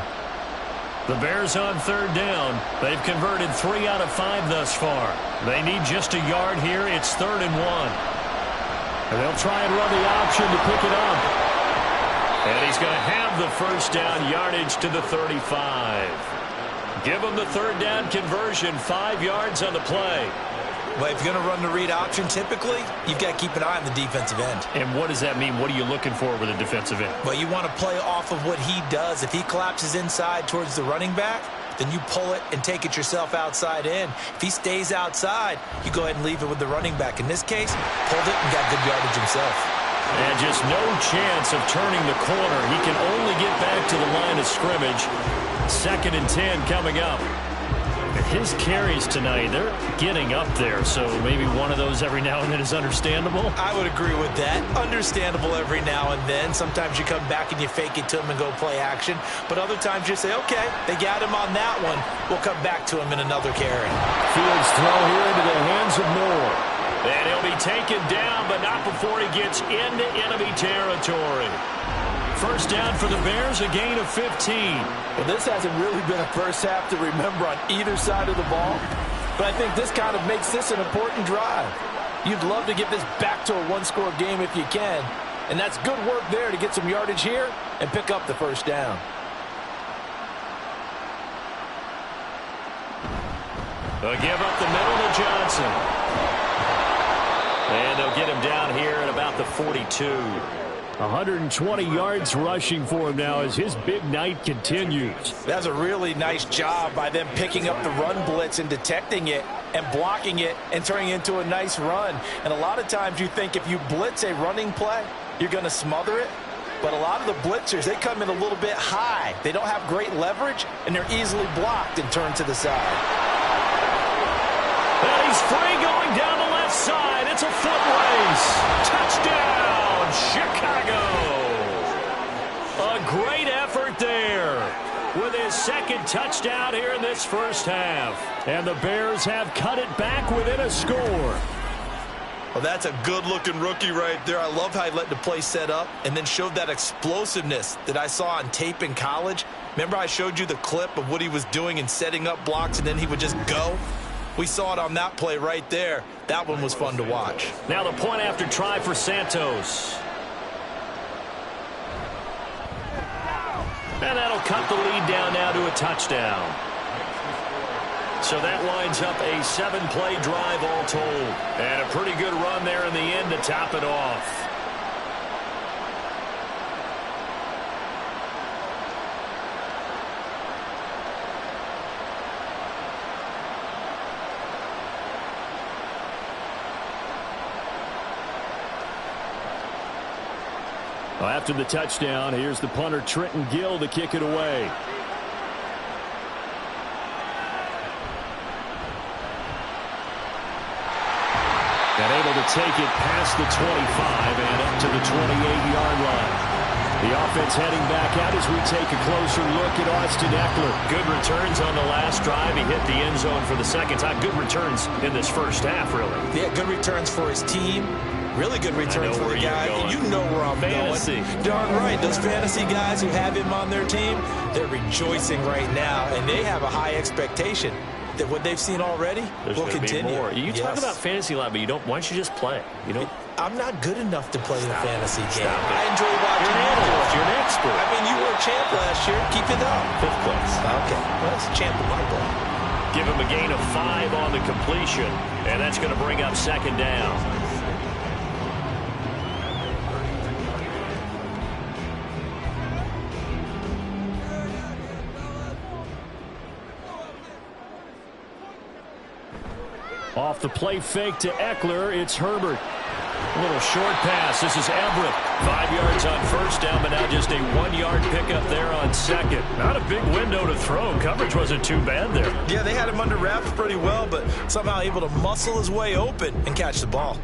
The Bears on third down. They've converted 3 out of 5 thus far. They need just a yard here. It's 3rd and 1. And they'll try and run the option to pick it up. And he's going to have the first down, yardage to the 35. Give him the third down conversion, 5 yards on the play. Well, if you're going to run the read option, typically, you've got to keep an eye on the defensive end. And what does that mean? What are you looking for with a defensive end? Well, you want to play off of what he does. If he collapses inside towards the running back, then you pull it and take it yourself outside in. If he stays outside, you go ahead and leave it with the running back. In this case, pulled it and got good yardage himself. And just no chance of turning the corner. He can only get back to the line of scrimmage. 2nd and 10 coming up. His carries tonight, they're getting up there, so maybe one of those every now and then is understandable. I would agree with that. Understandable every now and then. Sometimes you come back and you fake it to him and go play action. But other times you say, okay, they got him on that one. We'll come back to him in another carry. Fields throw here into the hands of Moore. And he'll be taken down, but not before he gets into enemy territory. First down for the Bears, a gain of 15. Well, this hasn't really been a first half to remember on either side of the ball, but I think this kind of makes this an important drive. You'd love to get this back to a one-score game if you can, and that's good work there to get some yardage here and pick up the first down. They'll give up the middle to Johnson. And they'll get him down here at about the 42. 120 yards rushing for him now as his big night continues. That's a really nice job by them picking up the run blitz and detecting it and blocking it and turning it into a nice run. And a lot of times you think if you blitz a running play, you're going to smother it. But a lot of the blitzers, they come in a little bit high. They don't have great leverage, and they're easily blocked and turned to the side. And he's free going down the left side. It's a foot race. Touchdown, Chicago. A great effort there with his 2nd touchdown here in this first half. And the Bears have cut it back within a score. Well, that's a good-looking rookie right there. I love how he let the play set up and then showed that explosiveness that I saw on tape in college. Remember I showed you the clip of what he was doing and setting up blocks, and then he would just go? We saw it on that play right there. That one was fun to watch. Now the point after try for Santos. And that'll cut the lead down now to a touchdown. So that lines up a 7-play drive all told. And a pretty good run there in the end to top it off. Well, after the touchdown, here's the punter Trenton Gill to kick it away. And able to take it past the 25 and up to the 28-yard line. The offense heading back out as we take a closer look at Austin Eckler. Good returns on the last drive. He hit the end zone for the 2nd time. Good returns in this first half, really. Yeah, good returns for his team. Really good return for the guy. You know where I'm going. Darn right. Those fantasy guys who have him on their team, they're rejoicing right now, and they have a high expectation that what they've seen already will continue. More. You talk about fantasy a lot, but you don't. Why don't you just play? You don't. I'm not good enough to play the fantasy game. I enjoy watching you do it. You're an expert. I mean, you were a champ last year. Keep it up. 5th place. Okay. Well, that's a champ in my book. Give him a gain of 5 on the completion, and that's going to bring up 2nd down. Off the play fake to Eckler, it's Herbert. A little short pass. This is Everett. 5 yards on first down, but now just a 1-yard pickup there on 2nd. Not a big window to throw. Coverage wasn't too bad there. Yeah, they had him under wraps pretty well, but somehow able to muscle his way open and catch the ball.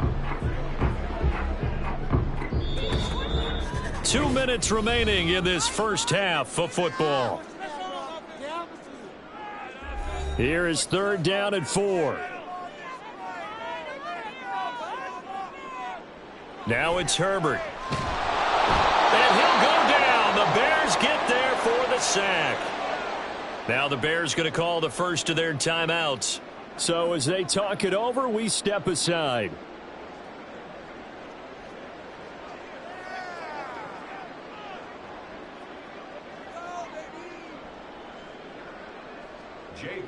2 minutes remaining in this first half of football. Here is 3rd down and 4. Now it's Herbert. And he'll go down. The Bears get there for the sack. Now the Bears going to call the first of their timeouts. So as they talk it over, we step aside.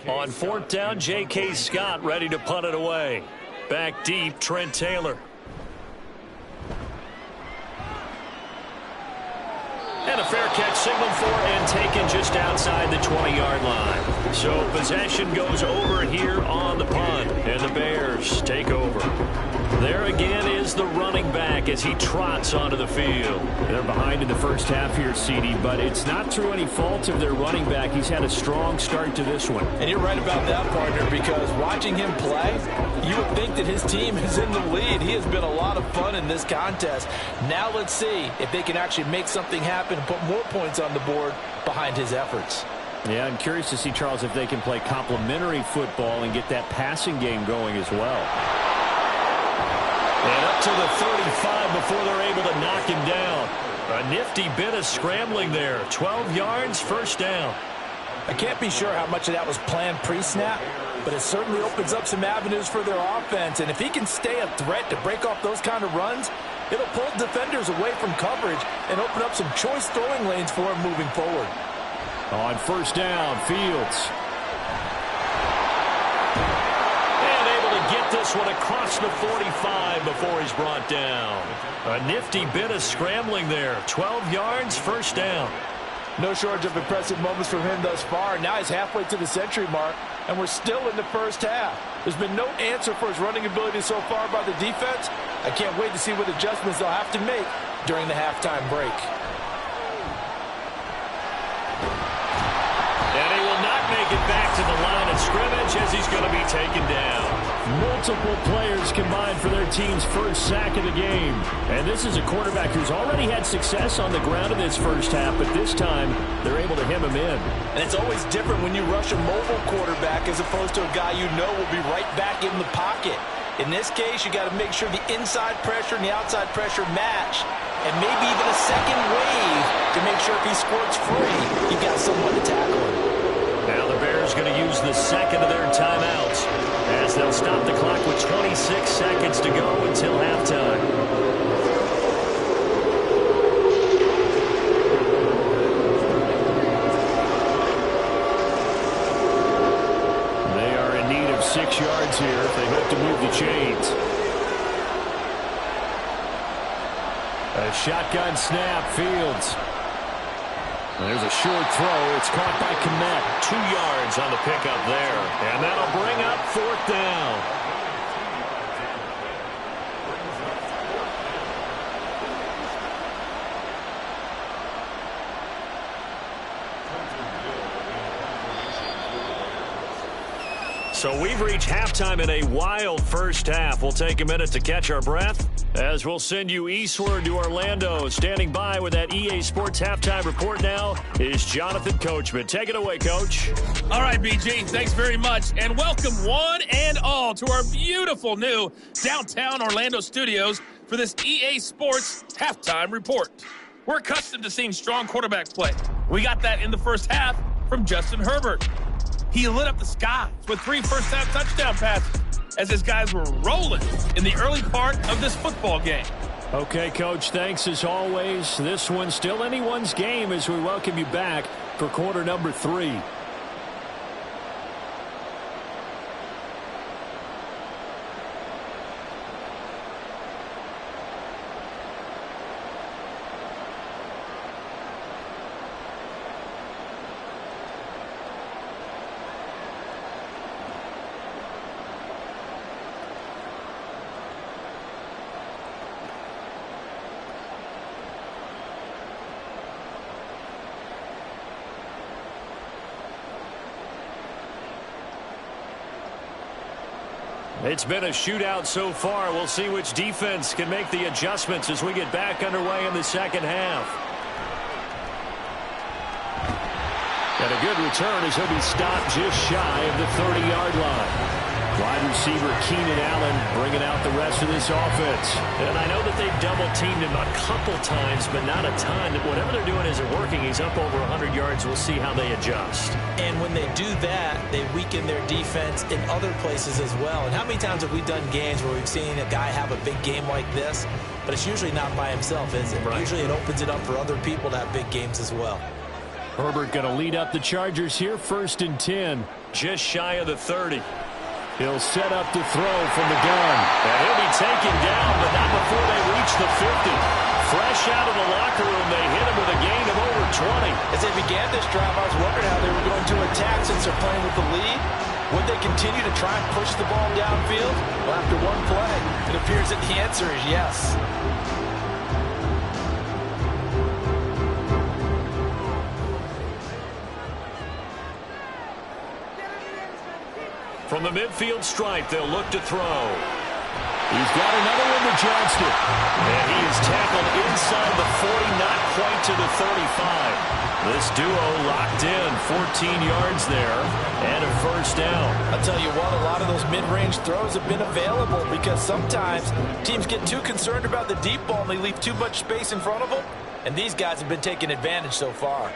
On fourth down, J.K. Scott ready to punt it away. Back deep, Trent Taylor. And a fair catch signaled for and taken just outside the 20-yard line. So possession goes over here on the punt, and the Bears take over. There again is the running back as he trots onto the field. They're behind in the first half here, CD, but it's not through any fault of their running back. He's had a strong start to this one. And you're right about that, partner, because watching him play, you would think that his team is in the lead. He has been a lot of fun in this contest. Now let's see if they can actually make something happen and put more points on the board behind his efforts. Yeah, I'm curious to see, Charles, if they can play complementary football and get that passing game going as well. And up to the 35 before they're able to knock him down. A nifty bit of scrambling there. 12 yards, first down. I can't be sure how much of that was planned pre-snap, but it certainly opens up some avenues for their offense. And if he can stay a threat to break off those kind of runs, it'll pull defenders away from coverage and open up some choice throwing lanes for him moving forward. On first down, Fields. Get this one across the 45 before he's brought down. A nifty bit of scrambling there. 12 yards, first down. No shortage of impressive moments from him thus far. Now he's halfway to the century mark, and we're still in the first half. There's been no answer for his running ability so far by the defense. I can't wait to see what adjustments they'll have to make during the halftime break. And he will not make it back to the line of scrimmage as he's going to be taken down. Multiple players combined for their team's first sack of the game. And this is a quarterback who's already had success on the ground in this first half, but this time they're able to hem him in. And it's always different when you rush a mobile quarterback as opposed to a guy you know will be right back in the pocket. In this case, you got to make sure the inside pressure and the outside pressure match, and maybe even a second wave to make sure if he squirts free, you got someone to tackle him. Now the Bears going to use the second of their timeouts as they'll stop the clock with 26 seconds to go until halftime. They are in need of 6 yards here if they hope to move the chains. A shotgun snap, Fields. There's a short throw. It's caught by Kmet. 2 yards on the pickup there. And that'll bring up fourth down. So we've reached halftime in a wild first half. We'll take a minute to catch our breath as we'll send you eastward to Orlando. Standing by with that EA Sports halftime report now is Jonathan Coachman. Take it away, Coach. All right, BG, thanks very much. And welcome one and all to our beautiful new downtown Orlando studios for this EA Sports halftime report. We're accustomed to seeing strong quarterback play. We got that in the first half from Justin Herbert. He lit up the skies with 3 first-half touchdown passes as his guys were rolling in the early part of this football game. Okay, Coach, thanks as always. This one's still anyone's game as we welcome you back for quarter number 3. It's been a shootout so far. We'll see which defense can make the adjustments as we get back underway in the second half. And a good return as he'll be stopped just shy of the 30-yard line. Wide receiver Keenan Allen bringing out the rest of this offense. And I know that they've double-teamed him a couple times, but not a ton. Whatever they're doing isn't working. He's up over 100 yards. We'll see how they adjust. And when they do that, they weaken their defense in other places as well. And how many times have we done games where we've seen a guy have a big game like this, but it's usually not by himself, is it? Right. Usually it opens it up for other people to have big games as well. Herbert going to lead up the Chargers here, 1st and 10. Just shy of the 30. He'll set up to throw from the gun. And he'll be taken down, but not before they reach the 50. Fresh out of the locker room, they hit him with a gain of over 20. As they began this drive, I was wondering how they were going to attack since they're playing with the lead. Would they continue to try and push the ball downfield? Well, after one play, it appears that the answer is yes. From the midfield stripe, they'll look to throw. He's got another one to Johnston. And he is tackled inside the 40, not quite to the 35. This duo locked in, 14 yards there, and a first down. I'll tell you what, a lot of those mid-range throws have been available because sometimes teams get too concerned about the deep ball and they leave too much space in front of them, and these guys have been taking advantage so far.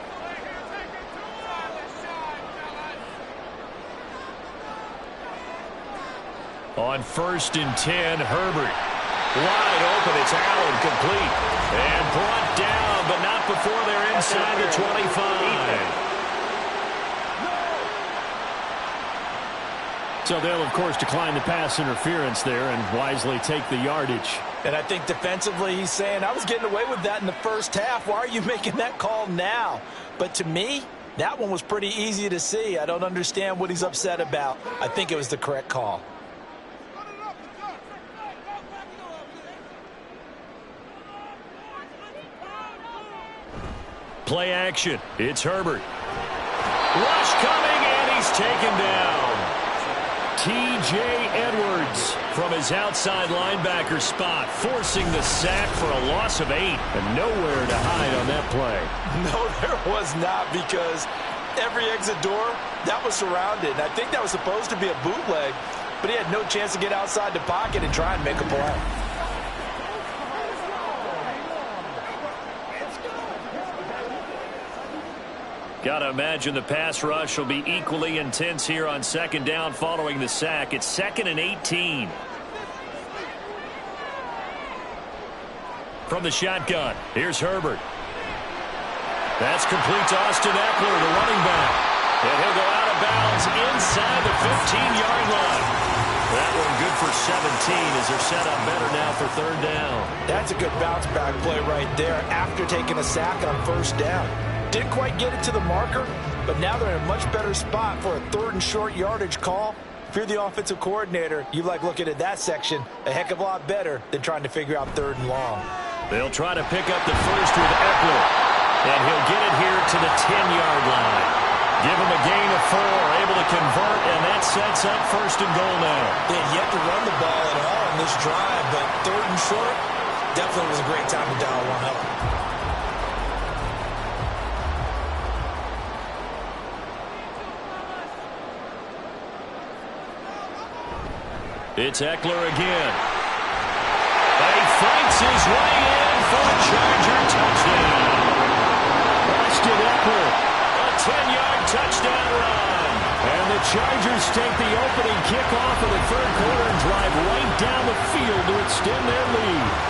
On 1st and 10, Herbert. Wide open, it's Allen, complete. And brought down, but not before they're inside the 25. So they'll, of course, decline the pass interference there and wisely take the yardage. And I think defensively he's saying, I was getting away with that in the first half. Why are you making that call now? But to me, that one was pretty easy to see. I don't understand what he's upset about. I think it was the correct call. Play action. It's Herbert. Rush coming, and he's taken down. T.J. Edwards from his outside linebacker spot, forcing the sack for a loss of 8. And nowhere to hide on that play. No, there was not, because every exit door, that was surrounded. I think that was supposed to be a bootleg, but he had no chance to get outside the pocket and try and make a play. Got to imagine the pass rush will be equally intense here on 2nd down following the sack. It's 2nd and 18. From the shotgun, here's Herbert. That's complete to Austin Eckler, the running back. And he'll go out of bounds inside the 15-yard line. That one good for 17 as they're set up better now for 3rd down. That's a good bounce back play right there after taking a sack on 1st down. Didn't quite get it to the marker, but now they're in a much better spot for a 3rd and short yardage call. If you're the offensive coordinator, you like looking at that section a heck of a lot better than trying to figure out 3rd and long. They'll try to pick up the first with Eckler, and he'll get it here to the 10-yard line. Give him a gain of 4, able to convert, and that sets up 1st and goal now. They had yet to run the ball at all in this drive, but 3rd and short definitely was a great time to dial one up. It's Eckler again. And he fights his way in for a Charger touchdown. Austin Eckler. A 10-yard touchdown run. And the Chargers take the opening kickoff of the 3rd quarter and drive right down the field to extend their lead.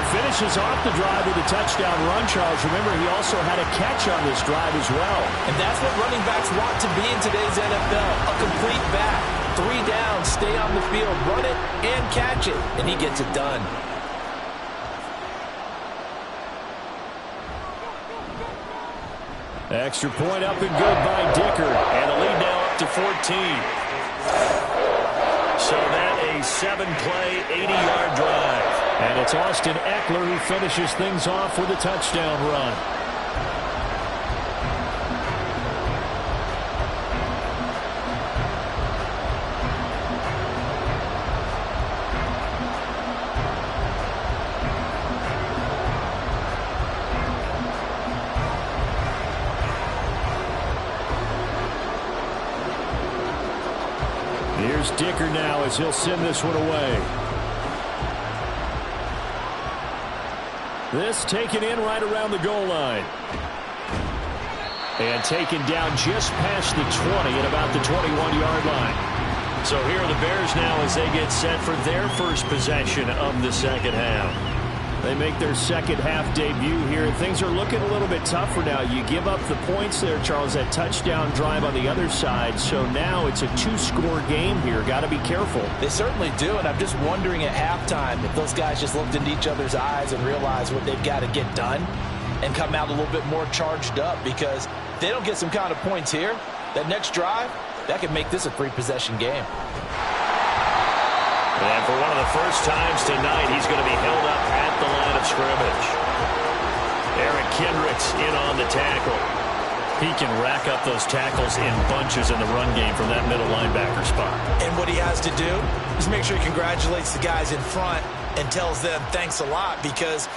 Finishes off the drive with a touchdown run, Charles. Remember, he also had a catch on this drive as well. And that's what running backs want to be in today's NFL, a complete back. 3 down, stay on the field, run it, and catch it, and he gets it done. Extra point up and good by Dicker. And the lead now up to 14. So that a 7-play, 80-yard drive. And it's Austin Eckler who finishes things off with a touchdown run. Here's Dicker now as he'll send this one away. This taken in right around the goal line. And taken down just past the 20 at about the 21-yard line. So here are the Bears now as they get set for their first possession of the second half. They make their second half debut here. Things are looking a little bit tougher now. You give up the points there, Charles, that touchdown drive on the other side. So now it's a two-score game here. Got to be careful. They certainly do, and I'm just wondering at halftime if those guys just looked into each other's eyes and realized what they've got to get done and come out a little bit more charged up, because if they don't get some kind of points here, that next drive, that could make this a three-possession game. And for one of the first times tonight, he's going to be held up at the line of scrimmage. Eric Kendricks in on the tackle. He can rack up those tackles in bunches in the run game from that middle linebacker spot. And what he has to do is make sure he congratulates the guys in front and tells them thanks a lot, because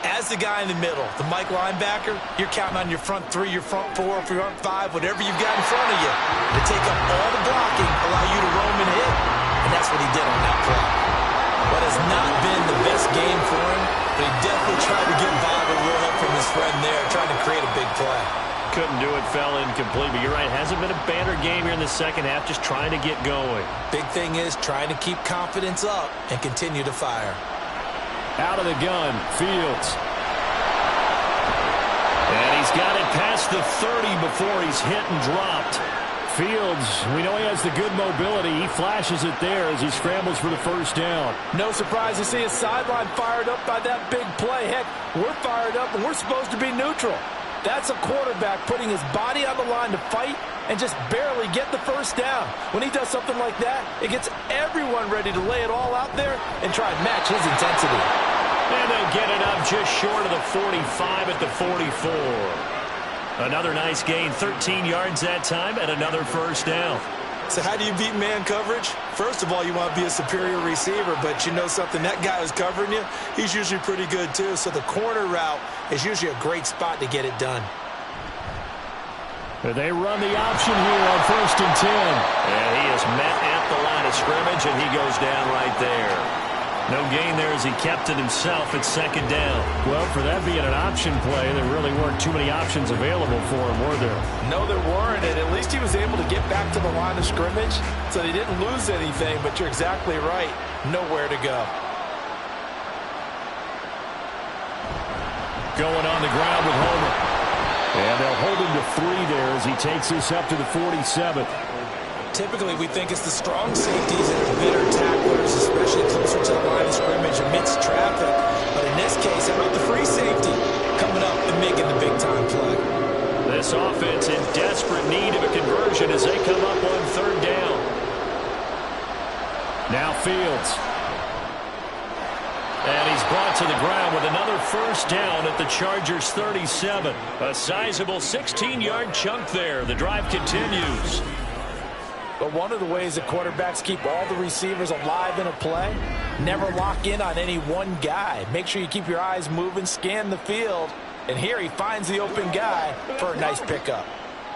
as the guy in the middle, the Mike linebacker, you're counting on your front three, your front four, your front five, whatever you've got in front of you to take up all the blocking, allow you to roam and hit. And that's what he did on that play. What has not been the best game for him, but he definitely tried to get by with a little help from his friend there, trying to create a big play. Couldn't do it, fell incomplete. But you're right, hasn't been a banner game here in the second half, just trying to get going. Big thing is trying to keep confidence up and continue to fire. Out of the gun, Fields. And he's got it past the 30 before he's hit and dropped. Fields, we know he has the good mobility. He flashes it there as he scrambles for the first down. No surprise to see his sideline fired up by that big play. Heck, we're fired up and we're supposed to be neutral. That's a quarterback putting his body on the line to fight and just barely get the first down. When he does something like that, it gets everyone ready to lay it all out there and try and match his intensity. And they'll get it up just short of the 45 at the 44. Another nice gain, 13 yards that time, and another first down. So how do you beat man coverage? First of all, you want to be a superior receiver, but you know something, that guy who's covering you, he's usually pretty good too. So the corner route is usually a great spot to get it done. They run the option here on 1st and 10. And he is met at the line of scrimmage, and he goes down right there. No gain there as he kept it himself at second down. Well, for that being an option play, there really weren't too many options available for him, were there? No, there weren't, and at least he was able to get back to the line of scrimmage, so he didn't lose anything, but you're exactly right. Nowhere to go. Going on the ground with Homer. And they'll hold him to 3 there as he takes this up to the 47th. Typically, we think it's the strong safeties that are better tacklers, especially closer to the line of scrimmage amidst traffic. But in this case, how about the free safety coming up and making the big-time play? This offense in desperate need of a conversion as they come up on 3rd down. Now Fields. And he's brought to the ground with another first down at the Chargers' 37. A sizable 16-yard chunk there. The drive continues. But one of the ways that quarterbacks keep all the receivers alive in a play, never lock in on any one guy. Make sure you keep your eyes moving, scan the field, and here he finds the open guy for a nice pickup.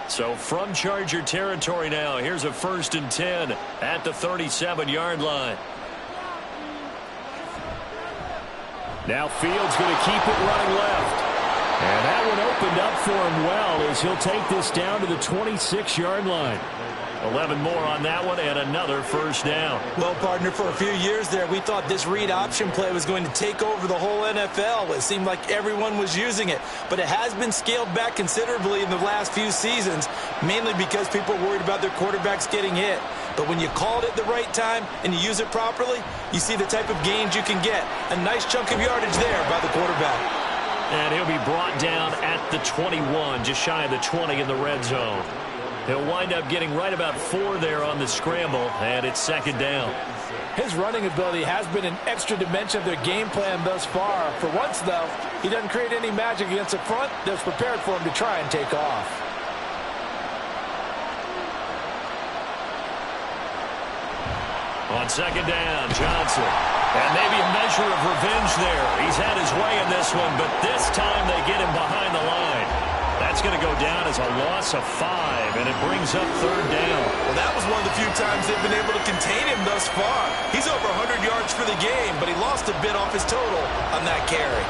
So from Charger territory now, here's a 1st and 10 at the 37-yard line. Now Fields going to keep it running left. And that one opened up for him well as he'll take this down to the 26-yard line. 11 more on that one and another first down. Well, partner, for a few years there, we thought this read option play was going to take over the whole NFL. It seemed like everyone was using it, but it has been scaled back considerably in the last few seasons, mainly because people are worried about their quarterbacks getting hit. But when you call it at the right time and you use it properly, you see the type of gains you can get. A nice chunk of yardage there by the quarterback. And he'll be brought down at the 21, just shy of the 20 in the red zone. He'll wind up getting right about 4 there on the scramble, and it's 2nd down. His running ability has been an extra dimension of their game plan thus far. For once, though, he doesn't create any magic against the front that's prepared for him to try and take off. On 2nd down, Johnson. And maybe a measure of revenge there. He's had his way in this one, but this time they get him behind the line. That's going to go down as a loss of 5, and it brings up third down. Well, that was one of the few times they've been able to contain him thus far. He's over 100 yards for the game, but he lost a bit off his total on that carry.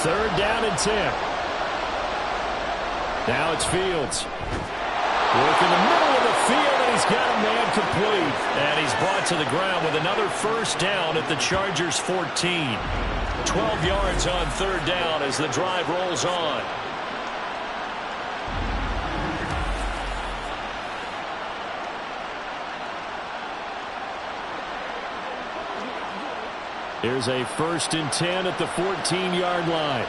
Third down and 10. Now it's Fields. Work in the middle of the field, and he's got a man complete. And he's brought to the ground with another first down at the Chargers' 14. 12 yards on third down as the drive rolls on. Here's a 1st and 10 at the 14-yard line.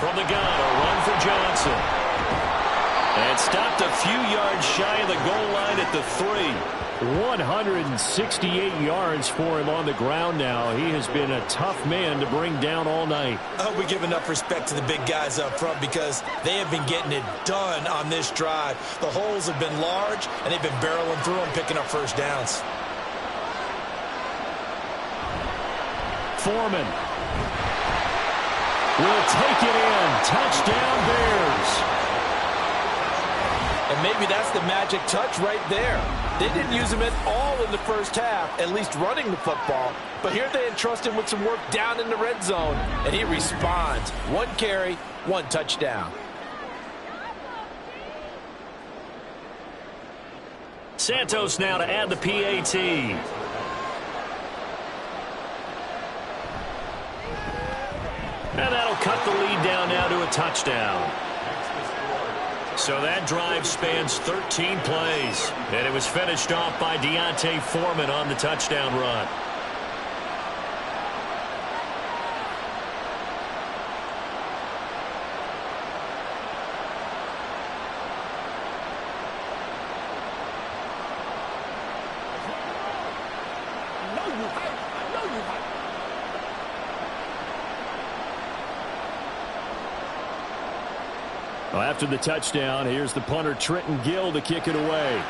From the gun, a run for Johnson. And stopped a few yards shy of the goal line at the 3. 168 yards for him on the ground now. He has been a tough man to bring down all night. I hope we give enough respect to the big guys up front because they have been getting it done on this drive. The holes have been large, and they've been barreling through them, picking up first downs. Foreman will take it in. Touchdown, Bears. And maybe that's the magic touch right there. They didn't use him at all in the first half, at least running the football. But here they entrust him with some work down in the red zone, and he responds. 1 carry, 1 touchdown. Santos now to add the PAT. And that'll cut the lead down now to a touchdown. So that drive spans 13 plays. And it was finished off by Deontay Foreman on the touchdown run. Well, after the touchdown, here's the punter Trenton Gill to kick it away.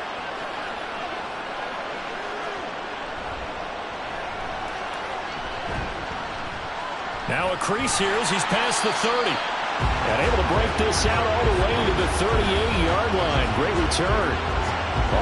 Now a crease here as he's past the 30. And able to break this out all the way to the 38-yard line. Great return.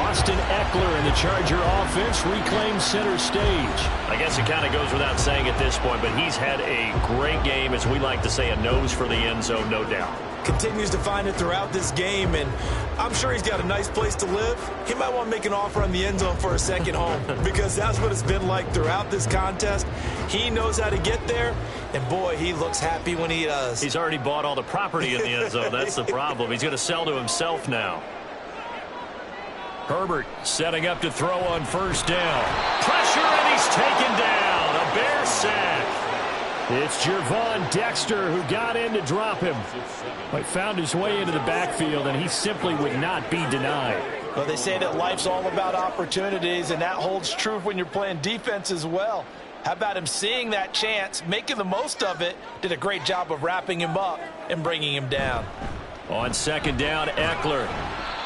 Austin Eckler and the Charger offense reclaims center stage. I guess it kind of goes without saying at this point, but he's had a great game, as we like to say, a nose for the end zone, no doubt. Continues to find it throughout this game, and I'm sure he's got a nice place to live. He might want to make an offer on the end zone for a second home because that's what it's been like throughout this contest. He knows how to get there, and boy, he looks happy when he does. He's already bought all the property in the end zone. That's the problem. He's going to sell to himself now. Herbert setting up to throw on first down. Pressure, and he's taken down. A Bear sack. It's Gervon Dexter who got in to drop him. But found his way into the backfield, and he simply would not be denied. Well, they say that life's all about opportunities, and that holds true when you're playing defense as well. How about him seeing that chance, making the most of it, did a great job of wrapping him up and bringing him down. On second down, Eckler.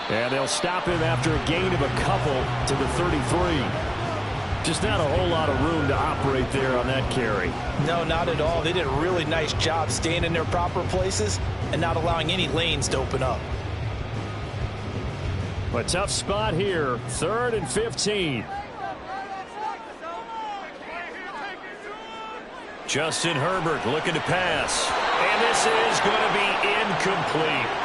And they'll stop him after a gain of a couple to the 33. Just not a whole lot of room to operate there on that carry. No, not at all. They did a really nice job staying in their proper places and not allowing any lanes to open up. A tough spot here. 3rd and 15. Justin Herbert looking to pass. And this is going to be incomplete.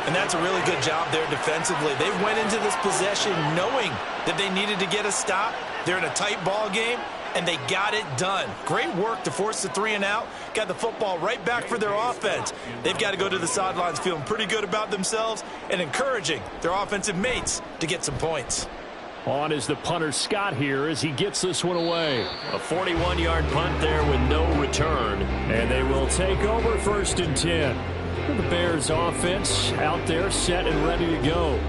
And that's a really good job there defensively. They went into this possession knowing that they needed to get a stop. They're in a tight ball game, and they got it done. Great work to force the 3 and out. Got the football right back for their offense. They've got to go to the sidelines feeling pretty good about themselves and encouraging their offensive mates to get some points. On is the punter Scott here as he gets this one away. A 41-yard punt there with no return. And they will take over 1st and 10. The Bears offense out there set and ready to go.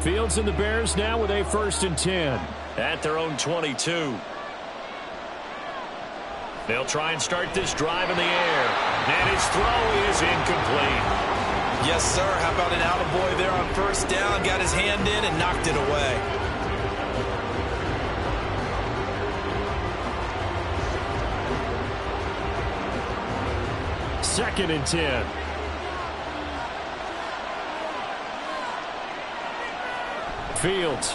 Fields and the Bears now with a 1st and 10. At their own 22. They'll try and start this drive in the air. And his throw is incomplete. Yes, sir. How about an attaboy there on first down? Got his hand in and knocked it away. Second and 10. Fields.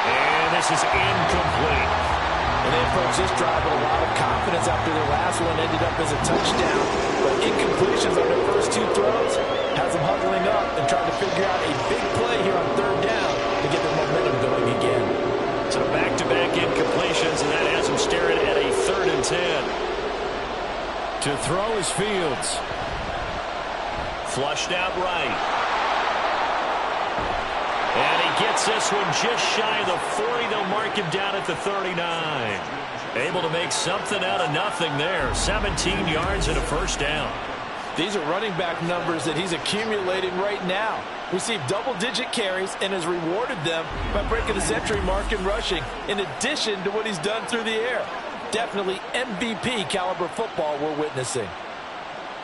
And this is incomplete. And they approach this drive with a lot of confidence after their last one ended up as a touchdown. But incompletions on their first two throws has them huddling up and trying to figure out a big play here on third down to get their momentum going again. So back-to-back incompletions, and that has them staring at a 3rd and 10. To throw is Fields. Flushed out right. And he gets this one just shy of the 40. They'll mark him down at the 39. Able to make something out of nothing there. 17 yards and a first down. These are running back numbers that he's accumulating right now. Received double-digit carries and has rewarded them by breaking the century mark in rushing, in addition to what he's done through the air. Definitely MVP caliber football we're witnessing.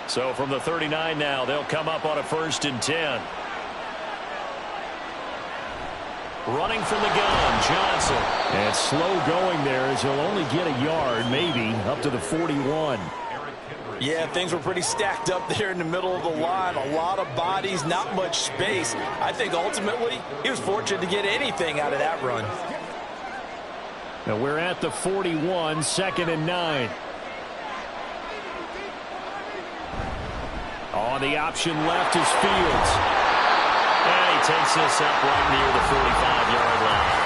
So from the 39 now, they'll come up on a 1st and 10. Running from the gun, Johnson. And slow going there as he'll only get a yard, maybe, up to the 41. Yeah, things were pretty stacked up there in the middle of the line. A lot of bodies, not much space. I think ultimately he was fortunate to get anything out of that run. Now we're at the 41, 2nd and 9. On the option left is Fields. And he takes this up right near the 45-yard line.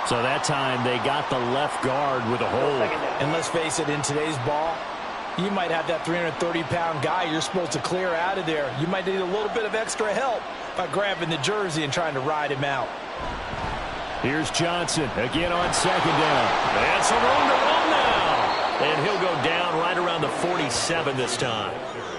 So that time they got the left guard with a hold. And let's face it, in today's ball, you might have that 330-pound guy you're supposed to clear out of there. You might need a little bit of extra help by grabbing the jersey and trying to ride him out. Here's Johnson again on 2nd down. And some room to run now. And he'll go down right around the 47 this time.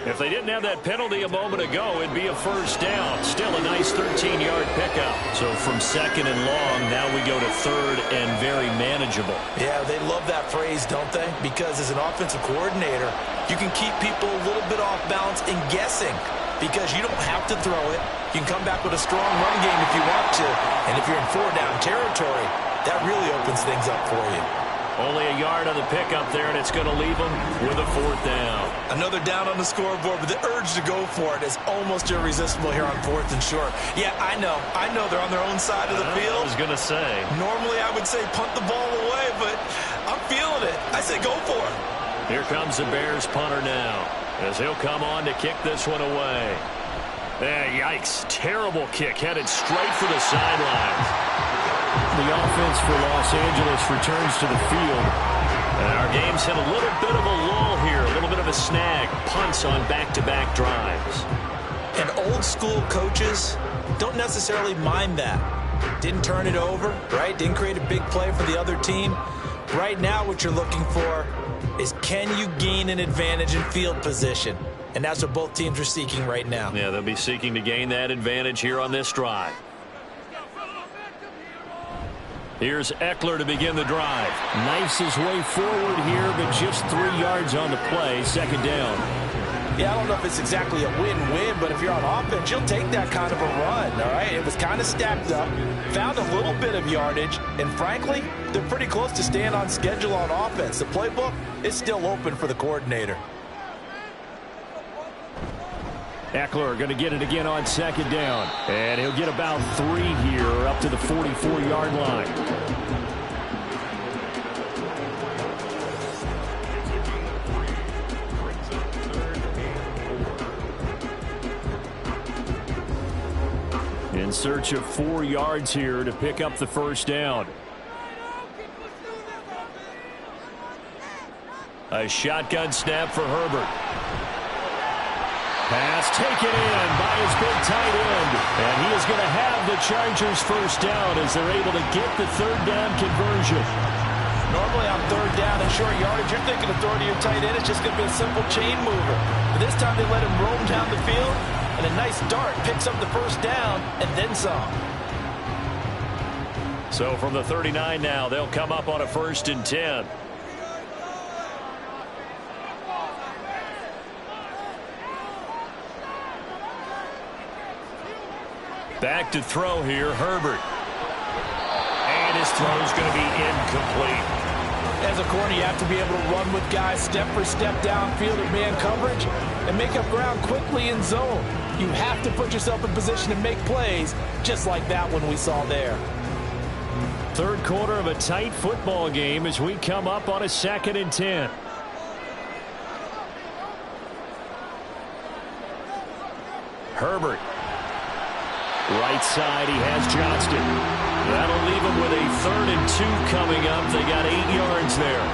If they didn't have that penalty a moment ago, it'd be a first down. Still a nice 13-yard pickup. So from 2nd and long, now we go to 3rd and very manageable. Yeah, they love that phrase, don't they? Because as an offensive coordinator, you can keep people a little bit off balance and guessing because you don't have to throw it. You can come back with a strong run game if you want to. And if you're in 4-down territory, that really opens things up for you. Only a yard on the pickup there, and it's going to leave them with a 4th down. Another down on the scoreboard, but the urge to go for it is almost irresistible here on 4th and short. Yeah, I know they're on their own side of the field. I was going to say. Normally I would say punt the ball away, but I'm feeling it. I say go for it. Here comes the Bears punter now, as he'll come on to kick this one away. Yikes, terrible kick, headed straight for the sidelines. The offense for Los Angeles returns to the field. And our game's hit a little bit of a lull here, a little bit of a snag. Punts on back-to-back drives. And old school coaches don't necessarily mind that. Didn't turn it over, right? Didn't create a big play for the other team. Right now what you're looking for is can you gain an advantage in field position? And that's what both teams are seeking right now. Yeah, they'll be seeking to gain that advantage here on this drive. Here's Eckler to begin the drive. Knifes his way forward here, but just 3 yards on the play. 2nd down. Yeah, I don't know if it's exactly a win-win, but if you're on offense, you'll take that kind of a run, all right? It was kind of stacked up, found a little bit of yardage, and frankly, they're pretty close to staying on schedule on offense. The playbook is still open for the coordinator. Eckler going to get it again on 2nd down. And he'll get about 3 here up to the 44-yard line. In search of 4 yards here to pick up the first down. A shotgun snap for Herbert. Pass taken in by his big tight end. And he is going to have the Chargers first down as they're able to get the 3rd down conversion. Normally on 3rd down and short yardage, you're thinking of throwing to your tight end. It's just going to be a simple chain mover. But this time they let him roam down the field And a nice dart picks up the first down and then some. So from the 39 now, they'll come up on a 1st and 10. Back to throw here, Herbert. And his throw is going to be incomplete. As a corner, you have to be able to run with guys step for step downfield in man coverage and make up ground quickly in zone. You have to put yourself in position to make plays, just like that one we saw there. Third quarter of a tight football game as we come up on a 2nd and 10. Herbert. Right side, he has Johnston. That'll leave him with a 3rd and 2 coming up. They got 8 yards there.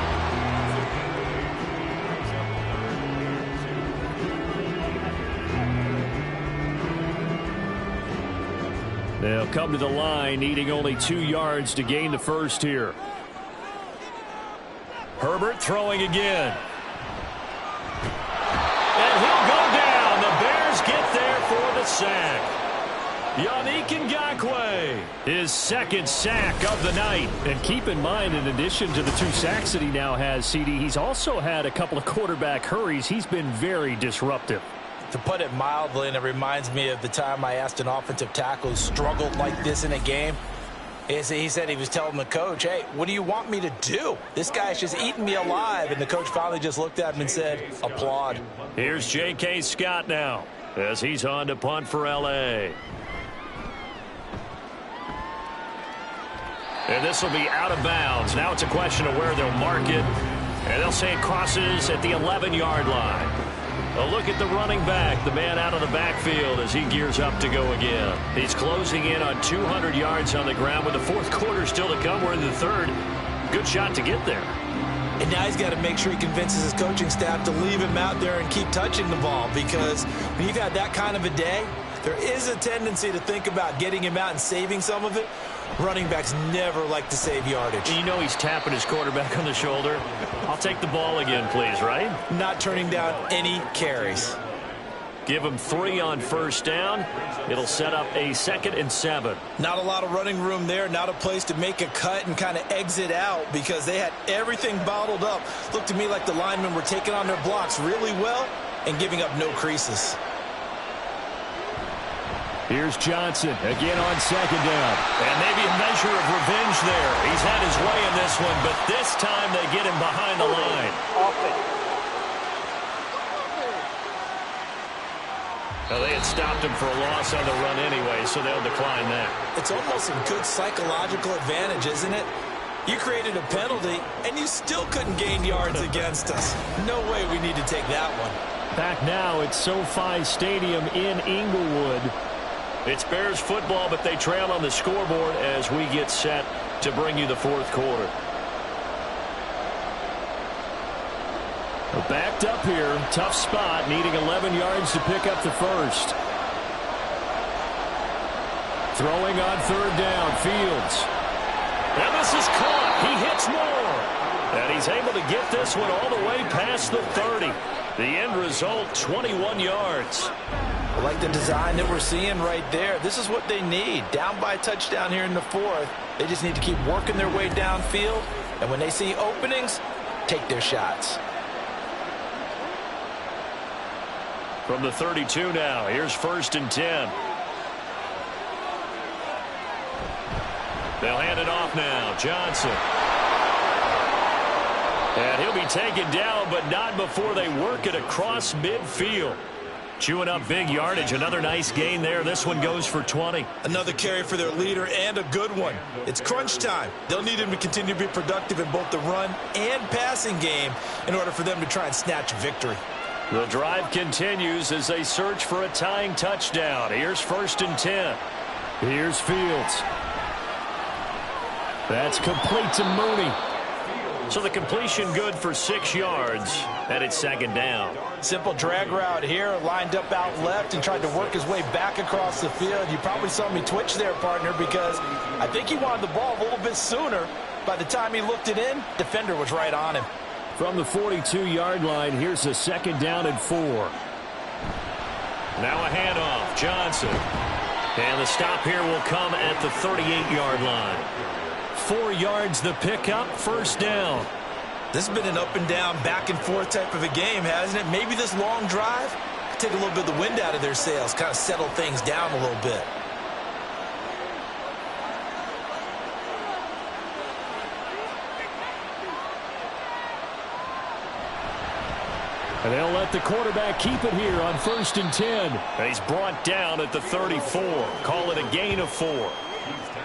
They'll come to the line, needing only 2 yards to gain the first here. Herbert throwing again. And he'll go down. The Bears get there for the sack. Yannick Ngakoue, his 2nd sack of the night. And keep in mind, in addition to the 2 sacks that he now has, CD, he's also had a couple of quarterback hurries. He's been very disruptive. To put it mildly, and it reminds me of the time I asked an offensive tackle who struggled like this in a game. He said he was telling the coach, hey, what do you want me to do? This guy's just eating me alive. And the coach finally just looked at him and said, applaud. Here's J.K. Scott now as he's on to punt for L.A. And this will be out of bounds. Now it's a question of where they'll mark it. And they'll say it crosses at the 11-yard line. A look at the running back, the man out of the backfield as he gears up to go again. He's closing in on 200 yards on the ground with the 4th quarter still to come. We're in the 3rd. Good shot to get there. And now he's got to make sure he convinces his coaching staff to leave him out there and keep touching the ball, because when you've had that kind of a day, there is a tendency to think about getting him out and saving some of it. Running backs never like to save yardage. You know he's tapping his quarterback on the shoulder. I'll take the ball again, please, right? Not turning down any carries. Give him 3 on 1st down. It'll set up a 2nd and 7. Not a lot of running room there. Not a place to make a cut and kind of exit out because they had everything bottled up. Looked to me like the linemen were taking on their blocks really well and giving up no creases. Here's Johnson again on 2nd down. And maybe a measure of revenge there. He's had his way in this one, but this time they get him behind the line. Now, they had stopped him for a loss on the run anyway, so they'll decline that. It's almost a good psychological advantage, isn't it? You created a penalty, and you still couldn't gain yards against us. No way we need to take that one. Back now at SoFi Stadium in Inglewood. It's Bears football, but they trail on the scoreboard as we get set to bring you the 4th quarter. Backed up here, tough spot, needing 11 yards to pick up the first. Throwing on 3rd down, Fields. And this is caught. He hits more. And he's able to get this one all the way past the 30. The end result, 21 yards. I like the design that we're seeing right there. This is what they need. Down by a touchdown here in the 4th. They just need to keep working their way downfield. And when they see openings, take their shots. From the 32 now, here's 1st and 10. They'll hand it off now. Johnson. And he'll be taken down, but not before they work it across midfield. Chewing up big yardage. Another nice gain there. This one goes for 20. Another carry for their leader and a good one. It's crunch time. They'll need him to continue to be productive in both the run and passing game in order for them to try and snatch a victory. The drive continues as they search for a tying touchdown. Here's 1st and 10. Here's Fields. That's complete to Mooney. So the completion good for 6 yards, and it's 2nd down. Simple drag route here, lined up out left and tried to work his way back across the field. You probably saw me twitch there, partner, because I think he wanted the ball a little bit sooner. By the time he looked it in, defender was right on him. From the 42-yard line, here's a 2nd down and 4. Now a handoff. Johnson. And the stop here will come at the 38-yard line. 4 yards the pickup, first down. This has been an up and down, back and forth type of a game, hasn't it? Maybe this long drive could take a little bit of the wind out of their sails, kind of settle things down a little bit. And they'll let the quarterback keep it here on 1st and 10. He's brought down at the 34. Call it a gain of 4.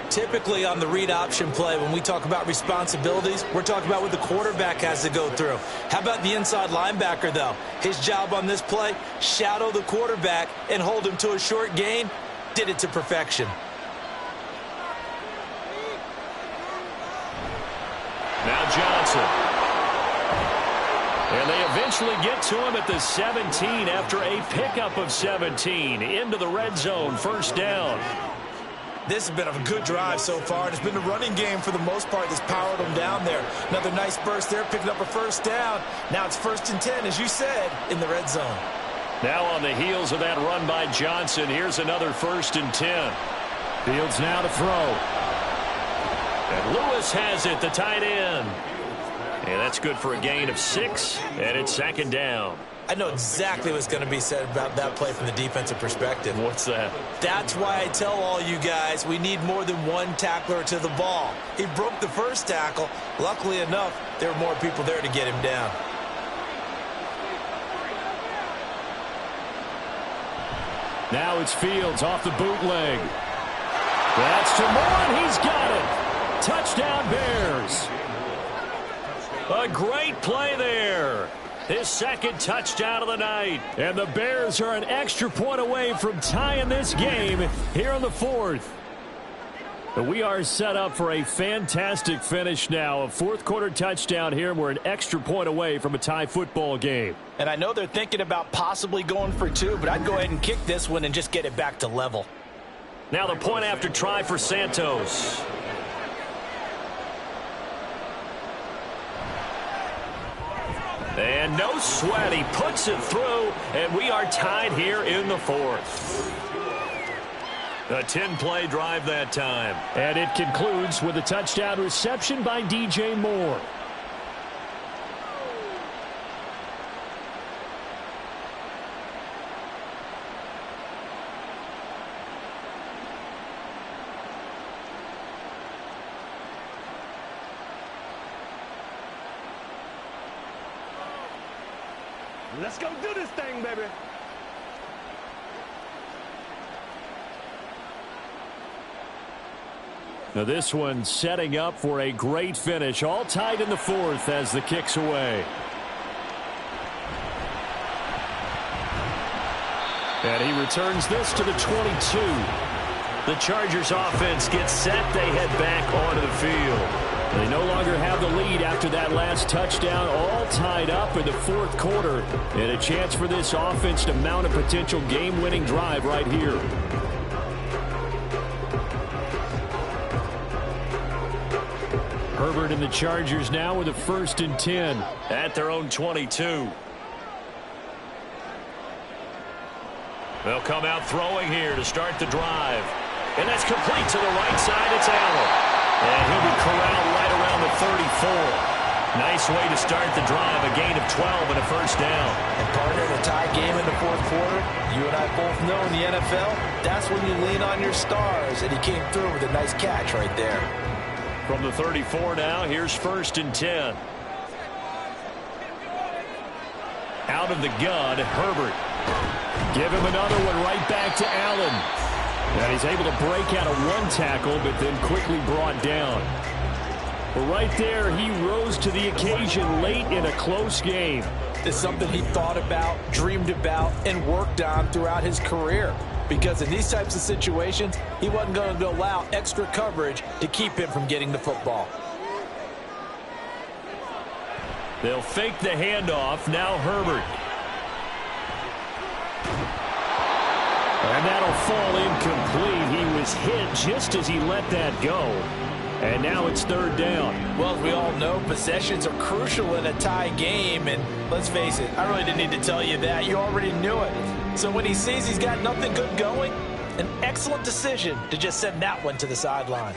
Typically on the read option play, when we talk about responsibilities, we're talking about what the quarterback has to go through. How about the inside linebacker, though? His job on this play, shadow the quarterback and hold him to a short gain. Did it to perfection. Now Johnson. And they eventually get to him at the 17 after a pickup of 17. Into the red zone, first down. This has been a good drive so far, and it's been the running game for the most part that's powered them down there. Another nice burst there, picking up a first down. Now it's 1st and 10, as you said, in the red zone. Now on the heels of that run by Johnson, here's another 1st and 10. Fields now to throw. And Lewis has it, the tight end. And that's good for a gain of 6, and it's 2nd down. I know exactly what's going to be said about that play from the defensive perspective. What's that? That's why I tell all you guys we need more than one tackler to the ball. He broke the first tackle. Luckily enough, there were more people there to get him down. Now it's Fields off the bootleg. That's to Moore, and he's got it. Touchdown, Bears. A great play there. His 2nd touchdown of the night. And the Bears are an extra point away from tying this game here in the 4th. But we are set up for a fantastic finish now. A 4th quarter touchdown here, and we're an extra point away from a tie football game. And I know they're thinking about possibly going for 2, but I'd go ahead and kick this one and just get it back to level. Now the point after try for Santos. And no sweat. He puts it through, and we are tied here in the 4th. A 10-play drive that time. And it concludes with a touchdown reception by DJ Moore. Let's go do this thing, baby. Now this one setting up for a great finish. All tied in the 4th as the kick's away. And he returns this to the 22. The Chargers offense gets set. They head back onto the field. They no longer have the lead after that last touchdown, all tied up in the 4th quarter. And a chance for this offense to mount a potential game-winning drive right here. Herbert and the Chargers now with a 1st and 10. At their own 22. They'll come out throwing here to start the drive. And that's complete to the right side. It's Allen. And he'll be corralled right around the 34. Nice way to start the drive. A gain of 12 and a first down. And partner, in a tie game in the 4th quarter, you and I both know in the NFL, that's when you lean on your stars. And he came through with a nice catch right there. From the 34 now, here's 1st and 10. Out of the gun, Herbert. Give him another one right back to Allen. And he's able to break out of one tackle, but then quickly brought down. But right there, he rose to the occasion late in a close game. It's something he thought about, dreamed about, and worked on throughout his career. Because in these types of situations, he wasn't going to allow extra coverage to keep him from getting the football. They'll fake the handoff. Now Herbert. And that'll fall incomplete. He was hit just as he let that go. And now it's 3rd down. Well, as we all know, possessions are crucial in a tie game. And let's face it, I really didn't need to tell you that. You already knew it. So when he sees he's got nothing good going, an excellent decision to just send that one to the sideline.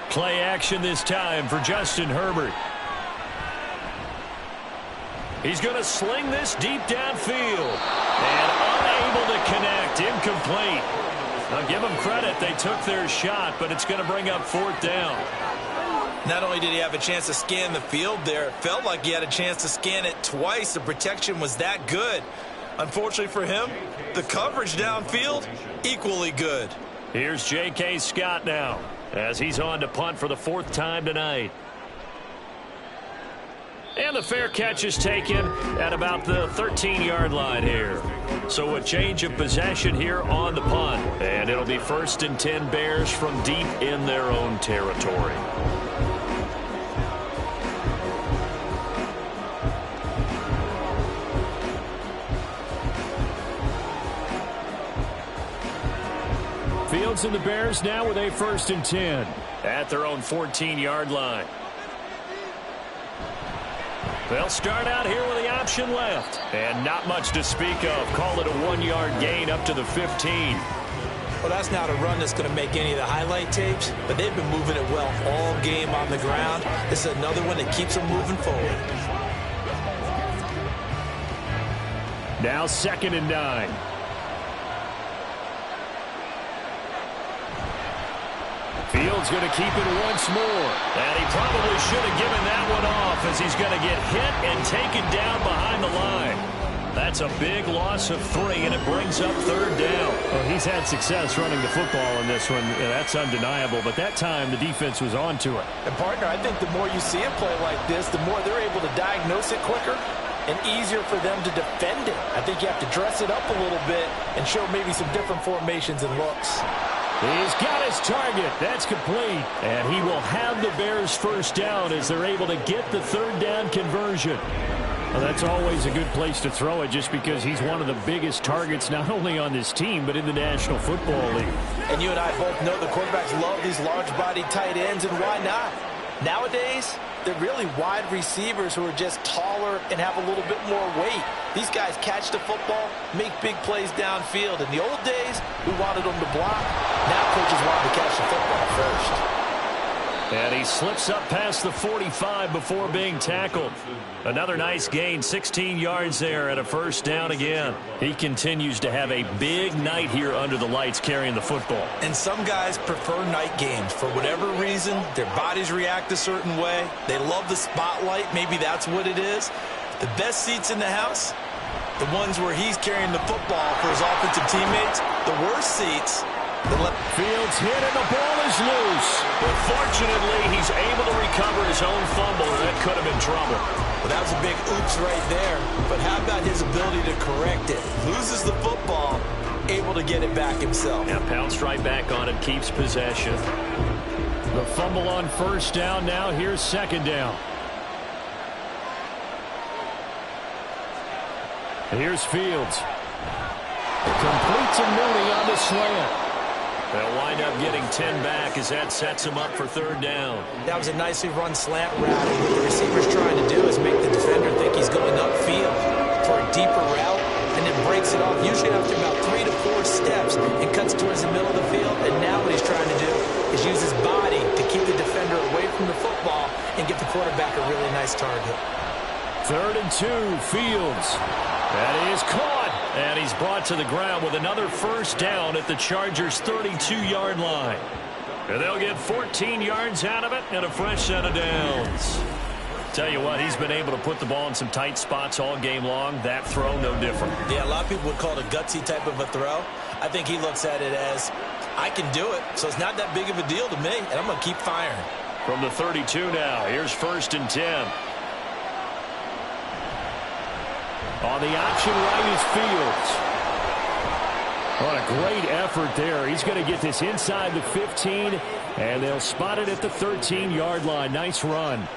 Play action this time for Justin Herbert. He's going to sling this deep downfield. And unable to connect. Incomplete. Now give them credit. They took their shot, but it's going to bring up 4th down. Not only did he have a chance to scan the field there, it felt like he had a chance to scan it twice. The protection was that good. Unfortunately for him, the coverage downfield, equally good. Here's J.K. Scott now, as he's on to punt for the 4th time tonight. And the fair catch is taken at about the 13-yard line here. So a change of possession here on the punt. And it'll be 1st and 10 Bears from deep in their own territory. Fields and the Bears now with a 1st and 10 at their own 14-yard line. They'll start out here with the option left. And not much to speak of. Call it a 1-yard gain up to the 15. Well, that's not a run that's going to make any of the highlight tapes, but they've been moving it well all game on the ground. This is another one that keeps them moving forward. Now 2nd and 9. Fields going to keep it once more. And he probably should have given that one off, as he's going to get hit and taken down behind the line. That's a big loss of 3, and it brings up 3rd down. Well, he's had success running the football in this one. Yeah, that's undeniable. But that time, the defense was on to it. And, partner, I think the more you see him play like this, the more they're able to diagnose it quicker and easier for them to defend it. I think you have to dress it up a little bit and show maybe some different formations and looks. He's got his target. That's complete. And he will have the Bears 1st down as they're able to get the 3rd down conversion. Well, that's always a good place to throw it, just because he's one of the biggest targets not only on this team but in the National Football League. And you and I both know the quarterbacks love these large-bodied tight ends, and why not? Nowadays, they're really wide receivers who are just taller and have a little bit more weight. These guys catch the football, make big plays downfield. In the old days, we wanted them to block. Now coaches want to catch the football first. And he slips up past the 45 before being tackled. Another nice gain, 16 yards there, and a 1st down again. He continues to have a big night here under the lights carrying the football. And some guys prefer night games. For whatever reason, their bodies react a certain way. They love the spotlight. Maybe that's what it is. The best seats in the house, the ones where he's carrying the football for his offensive teammates. The worst seats, Fields hit and the ball is loose. But fortunately, he's able to recover his own fumble, and that could have been trouble. Well, that was a big oops right there. But how about his ability to correct it? Loses the football, able to get it back himself. Yeah, pounced right back on it, keeps possession. The fumble on 1st down now. Here's 2nd down. Here's Fields. Completes a Mooney on the slant. They'll wind up getting 10 back as that sets him up for 3rd down. That was a nicely run slant route. And what the receiver's trying to do is make the defender think he's going upfield for a deeper route and then breaks it off, usually after about 3 to 4 steps, and cuts towards the middle of the field. And now what he's trying to do is use his body to keep the defender away from the football and get the quarterback a really nice target. 3rd and 2, Fields. That is caught. And he's brought to the ground with another 1st down at the Chargers' 32-yard line. And they'll get 14 yards out of it and a fresh set of downs. Tell you what, he's been able to put the ball in some tight spots all game long. That throw, no different. Yeah, a lot of people would call it a gutsy type of a throw. I think he looks at it as, I can do it, so it's not that big of a deal to me, and I'm going to keep firing. From the 32 now, here's 1st and 10. On the option right is Fields. What a great effort there. He's going to get this inside the 15, and they'll spot it at the 13-yard line. Nice run.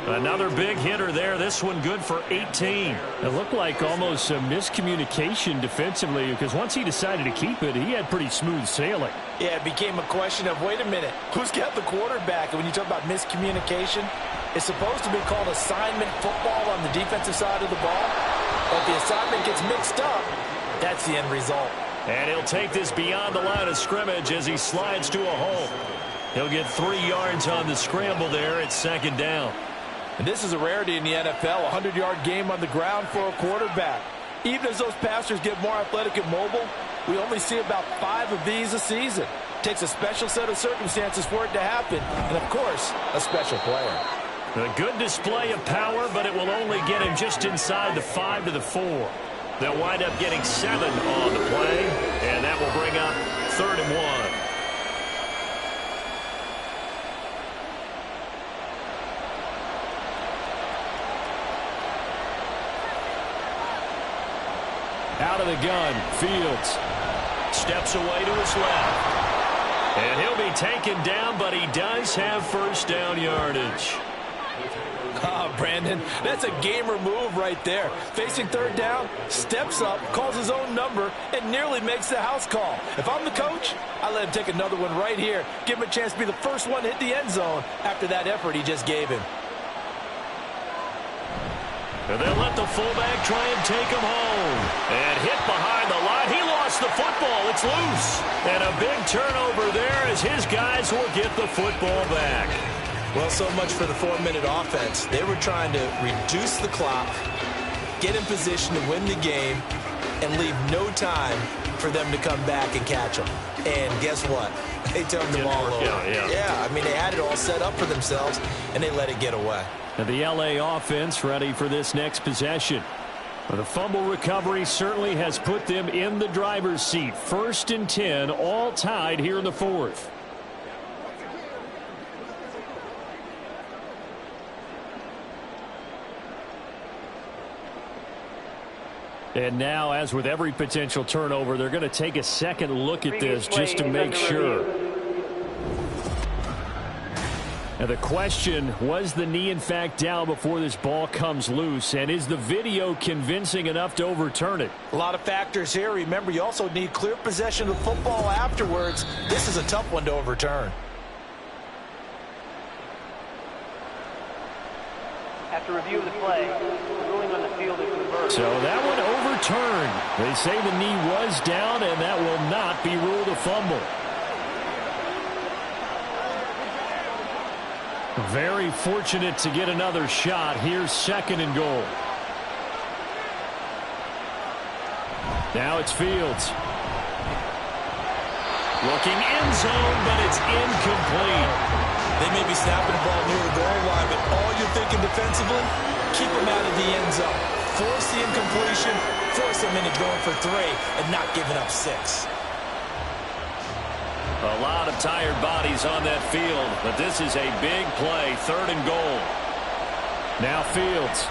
Another big hitter there. This one good for 18. It looked like almost a miscommunication defensively, because once he decided to keep it, he had pretty smooth sailing. Yeah, it became a question of, wait a minute, who's got the quarterback? And when you talk about miscommunication, It's supposed to be called assignment football on the defensive side of the ball. But if the assignment gets mixed up, that's the end result. And he'll take this beyond the line of scrimmage as he slides to a hole. He'll get 3 yards on the scramble there at second down. And this is a rarity in the NFL, a 100-yard game on the ground for a quarterback. Even as those passers get more athletic and mobile, we only see about 5 of these a season. It takes a special set of circumstances for it to happen, and of course, a special player. A good display of power, but it will only get him just inside the 5 to the 4. They'll wind up getting 7 on the play, and that will bring up 3rd and 1. Out of the gun, Fields steps away to his left. And he'll be taken down, but he does have first down yardage. Oh, Brandon, that's a gamer move right there. Facing 3rd down, steps up, calls his own number, and nearly makes the house call. If I'm the coach, I let him take another one right here. Give him a chance to be the first one to hit the end zone after that effort he just gave him. And they'll let the fullback try and take him home. And hit behind the line. He lost the football. It's loose. And a big turnover there as his guys will get the football back. Well, so much for the 4-minute offense. They were trying to reduce the clock, get in position to win the game, and leave no time for them to come back and catch them. And guess what? They turned the ball over. Yeah, I mean, they had it all set up for themselves, and they let it get away. And the LA offense ready for this next possession. The fumble recovery certainly has put them in the driver's seat. 1st and 10, all tied here in the 4th. And now, as with every potential turnover, they're going to take a second look at this just to make sure. Now the question, was the knee in fact down before this ball comes loose? And is the video convincing enough to overturn it? A lot of factors here. Remember, you also need clear possession of the football afterwards. This is a tough one to overturn. After review of the play, the ruling on the field is reversed. So that one overturned. They say the knee was down, and that will not be ruled a fumble. Very fortunate to get another shot. Here's 2nd and goal. Now it's Fields. Looking end zone, but it's incomplete. They may be snapping the ball near the goal line, but all you're thinking defensively, keep them out of the end zone. Force the incompletion, force them into going for 3 and not giving up 6. A lot of tired bodies on that field, but this is a big play. 3rd and goal. Now Fields.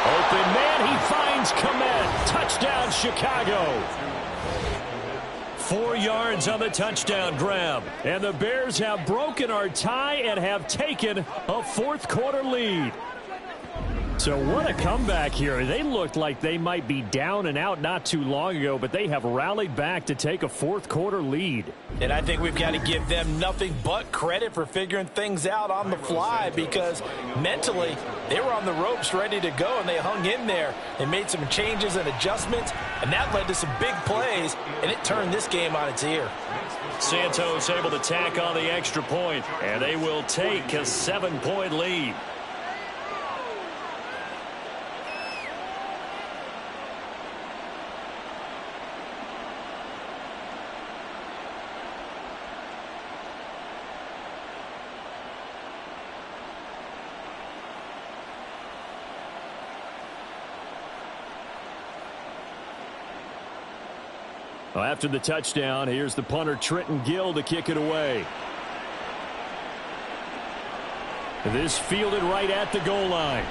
Open man, he finds Komet. Touchdown, Chicago. 4 yards on the touchdown grab. And the Bears have broken our tie and have taken a 4th quarter lead. So what a comeback here. They looked like they might be down and out not too long ago, but they have rallied back to take a 4th quarter lead. And I think we've got to give them nothing but credit for figuring things out on the fly, because mentally they were on the ropes ready to go, and they hung in there. They made some changes and adjustments, and that led to some big plays, and it turned this game on its ear. Santos able to tack on the extra point, and they will take a 7-point lead. Well, after the touchdown, here's the punter Trenton Gill to kick it away. This fielded right at the goal line.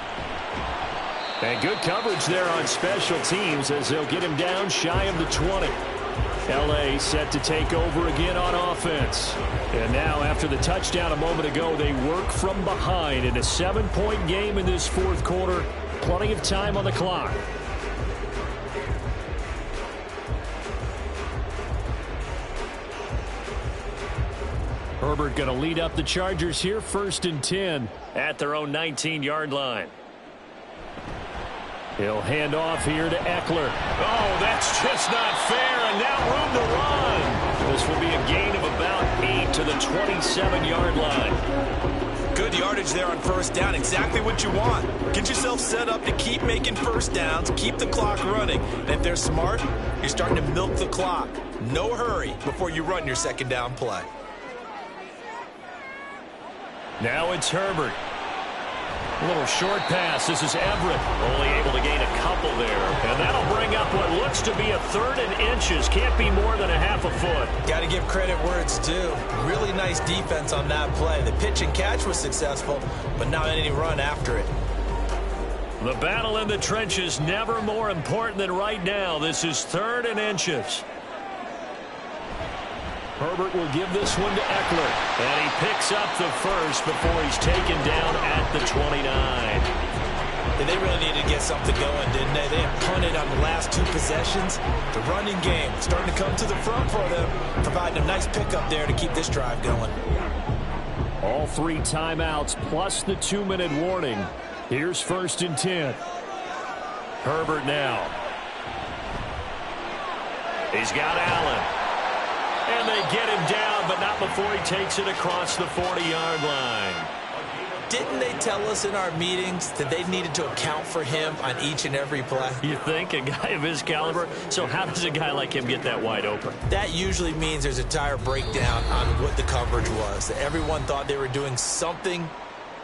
And good coverage there on special teams as they'll get him down shy of the 20. LA set to take over again on offense. And now after the touchdown a moment ago, they work from behind in a 7-point game in this 4th quarter. Plenty of time on the clock. Herbert going to lead up the Chargers here, 1st and 10. At their own 19-yard line. He'll hand off here to Eckler. Oh, that's just not fair, and now room to run. This will be a gain of about 8 to the 27-yard line. Good yardage there on 1st down. Exactly what you want. Get yourself set up to keep making 1st downs, keep the clock running. And if they're smart, you're starting to milk the clock. No hurry before you run your 2nd down play. Now it's Herbert. A little short pass. This is Everett. Only able to gain a couple there. And that'll bring up what looks to be a 3rd and inches. Can't be more than a half a foot. Got to give credit where it's due. Really nice defense on that play. The pitch and catch was successful, but not any run after it. The battle in the trenches never more important than right now. This is 3rd and inches. Herbert will give this one to Eckler. And he picks up the 1st before he's taken down at the 29. And they really needed to get something going, didn't they? They had punted on the last 2 possessions. The running game starting to come to the front for them, providing a nice pickup there to keep this drive going. All 3 timeouts plus the 2-minute warning. Here's 1st and 10. Herbert now. He's got Allen. And they get him down, but not before he takes it across the 40-yard line. Didn't they tell us in our meetings that they needed to account for him on each and every play? You think? A guy of his caliber? So how does a guy like him get that wide open? That usually means there's a entire breakdown on what the coverage was. That everyone thought they were doing something,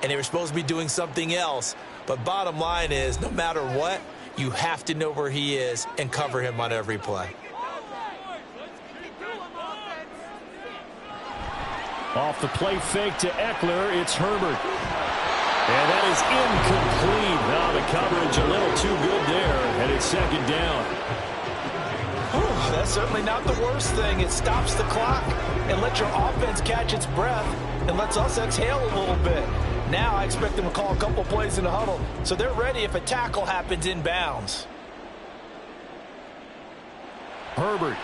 and they were supposed to be doing something else. But bottom line is, no matter what, you have to know where he is and cover him on every play. Off the play fake to Eckler, it's Herbert. And that is incomplete. Now the coverage a little too good there, and it's 2nd down. Whew, that's certainly not the worst thing. It stops the clock and lets your offense catch its breath and lets us exhale a little bit. Now I expect them to call a couple plays in the huddle, so they're ready if a tackle happens inbounds. Herbert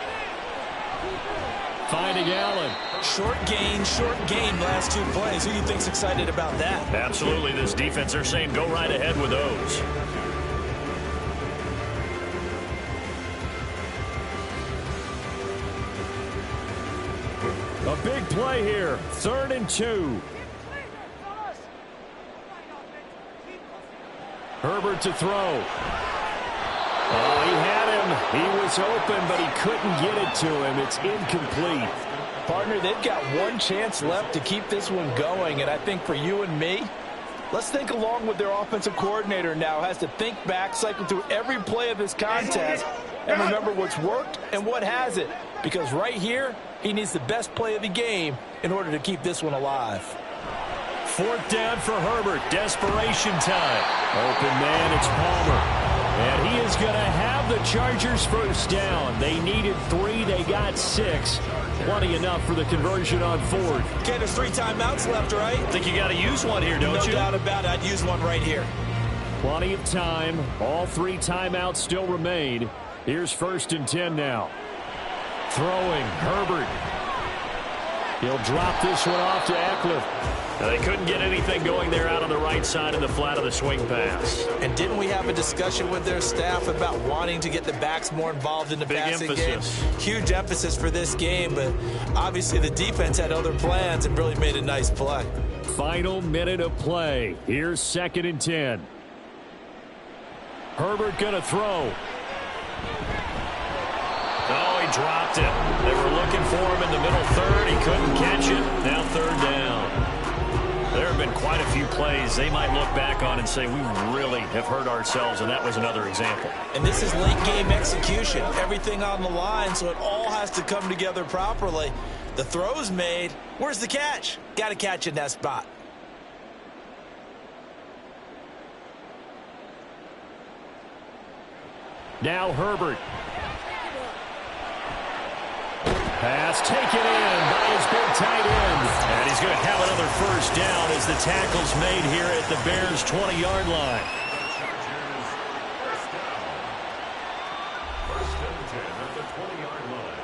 finding Allen. Short gain last 2 plays. Who do you think's excited about that? Absolutely. This defense, they're saying go right ahead with those. A big play here. 3rd and 2. Herbert to throw. Oh, he had him. He was open, but he couldn't get it to him. It's incomplete. Partner, they've got 1 chance left to keep this one going, and I think for you and me, let's think along with their offensive coordinator now. Has to think back, cycle through every play of this contest, and remember what's worked and what hasn't. Because right here, he needs the best play of the game in order to keep this one alive. 4th down for Herbert. Desperation time. Open man, it's Palmer. And he is going to have the Chargers 1st down. They needed 3. They got 6. Plenty enough for the conversion on 4th. Okay, there's 3 timeouts left, right? I think you got to use one here, don't you? No doubt about it. I'd use one right here. Plenty of time. All 3 timeouts still remain. Here's 1st and 10 now. Throwing, Herbert. He'll drop this one off to Eckler. Now, they couldn't get anything going there out on the right side of the flat of the swing pass. And didn't we have a discussion with their staff about wanting to get the backs more involved in the passing game? Huge emphasis for this game, but obviously the defense had other plans and really made a nice play. Final minute of play. Here's 2nd and 10. Herbert going to throw. Oh, he dropped it. They were looking for him in the middle 3rd. He couldn't catch it. Now 3rd down. There have been quite a few plays they might look back on and say, we really have hurt ourselves, and that was another example. And this is late game execution. Everything on the line, so it all has to come together properly. The throw's made. Where's the catch? Got to catch in that spot. Now Herbert. Pass taken in by his big tight end. And he's going to have another 1st down as the tackle's made here at the Bears' 20-yard line. First and 10 at the 20-yard line.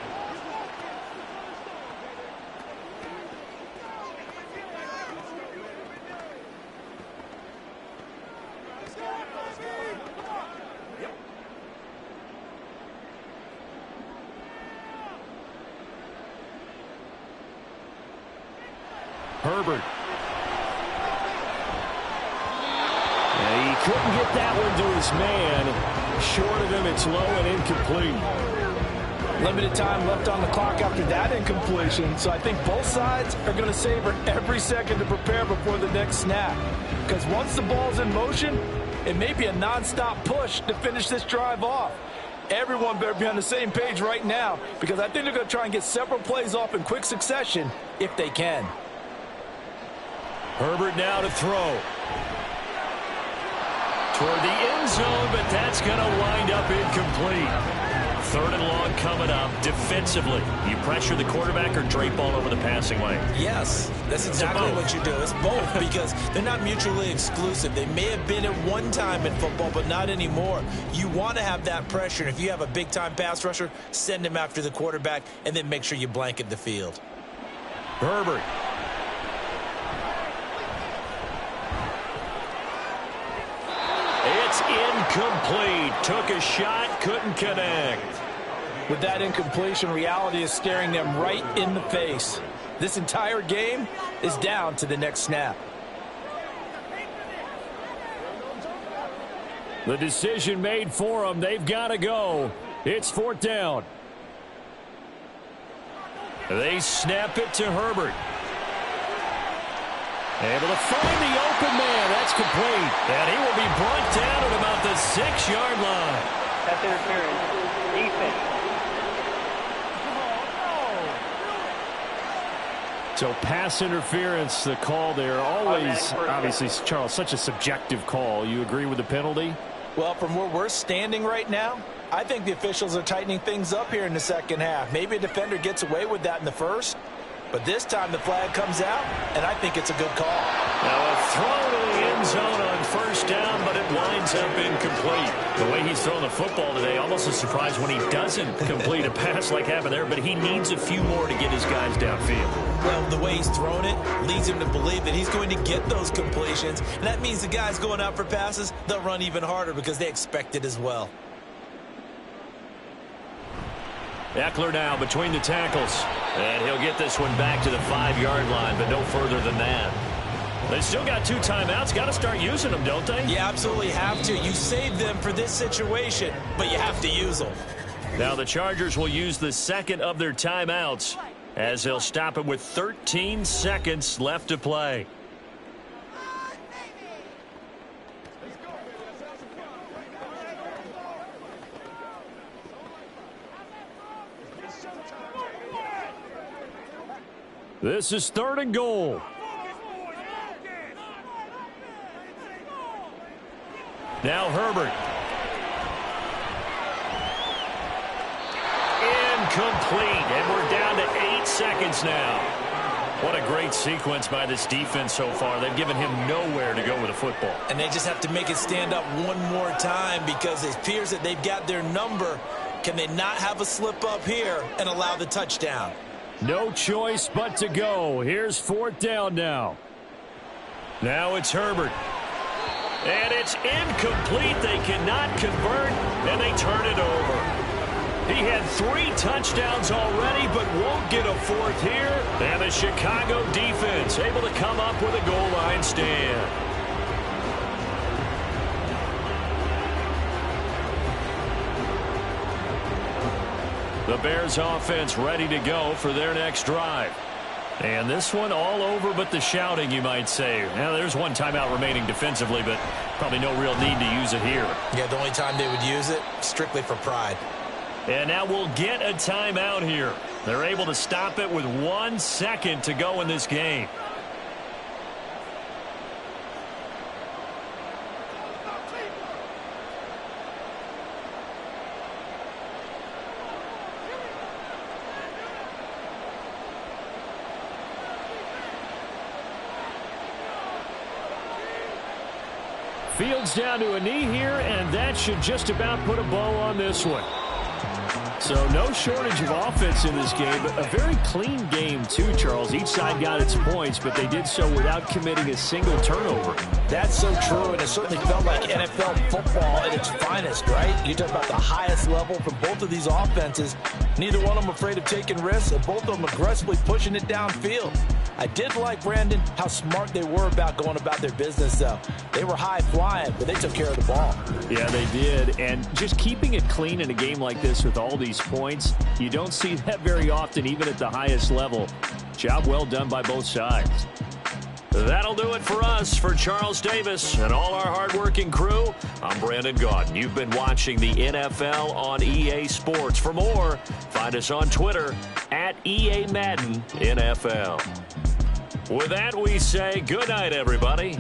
Herbert. And he couldn't get that one to his man. Short of him, it's low and incomplete. Limited time left on the clock after that incompletion, so I think both sides are going to savor every second to prepare before the next snap. Because once the ball's in motion, it may be a non-stop push to finish this drive off. Everyone better be on the same page right now, because I think they're going to try and get several plays off in quick succession if they can. Herbert now to throw. Toward the end zone, but that's going to wind up incomplete. 3rd and long coming up. Defensively, you pressure the quarterback or drape all over the passing lane? Yes, that's exactly what you do. It's both because they're not mutually exclusive. They may have been at one time in football, but not anymore. You want to have that pressure. And if you have a big-time pass rusher, send him after the quarterback, and then make sure you blanket the field. Herbert. It's incomplete. Took a shot, couldn't connect. With that incompletion, reality is staring them right in the face. This entire game is down to the next snap. The decision made for them. They've got to go. It's 4th down. They snap it to Herbert. Able to find the open man. That's complete. And he will be brought down at about the 6-yard line. That's interference. Defense. So pass interference, the call there. Always, obviously, Charles, such a subjective call. You agree with the penalty? Well, from where we're standing right now, I think the officials are tightening things up here in the second half. Maybe a defender gets away with that in the first. But this time the flag comes out, and I think it's a good call. Now a throw to the end zone on 1st down, but it winds up incomplete. The way he's thrown the football today, almost a surprise when he doesn't complete a pass like happened there, but he needs a few more to get his guys downfield. Well, the way he's thrown it leads him to believe that he's going to get those completions. And that means the guys going out for passes, they'll run even harder because they expect it as well. Eckler now between the tackles. And he'll get this one back to the 5-yard line, but no further than that. They still got 2 timeouts. Got to start using them, don't they? You absolutely have to. You save them for this situation, but you have to use them. Now the Chargers will use the 2nd of their timeouts as they'll stop it with 13 seconds left to play. This is 3rd and goal. Now Herbert. Incomplete, and we're down to 8 seconds now. What a great sequence by this defense so far. They've given him nowhere to go with the football. And they just have to make it stand up one more time because it appears that they've got their number. Can they not have a slip up here and allow the touchdown? No choice but to go. Here's 4th down now. Now it's Herbert. And it's incomplete. They cannot convert, and they turn it over. He had 3 touchdowns already, but won't get a 4th here. And the Chicago defense able to come up with a goal line stand. The Bears offense ready to go for their next drive. And this one all over but the shouting, you might say. Now, there's 1 timeout remaining defensively, but probably no real need to use it here. Yeah, the only time they would use it, strictly for pride. And now we'll get a timeout here. They're able to stop it with 1 second to go in this game. Fields down to a knee here, and that should just about put a bow on this one. So no shortage of offense in this game, but a very clean game too, Charles. Each side got its points, but they did so without committing a single turnover. That's so true, and it certainly felt like NFL football at its finest, right? You talk about the highest level from both of these offenses. Neither one of them afraid of taking risks, and both of them aggressively pushing it downfield. I did like, Brandon, how smart they were about going about their business, though. They were high-flying, but they took care of the ball. Yeah, they did. And just keeping it clean in a game like this with all these points, you don't see that very often, even at the highest level. Job well done by both sides. That'll do it for us. For Charles Davis and all our hardworking crew, I'm Brandon Gaudin. You've been watching the NFL on EA Sports. For more, find us on Twitter at EA Madden NFL. With that, we say good night, everybody.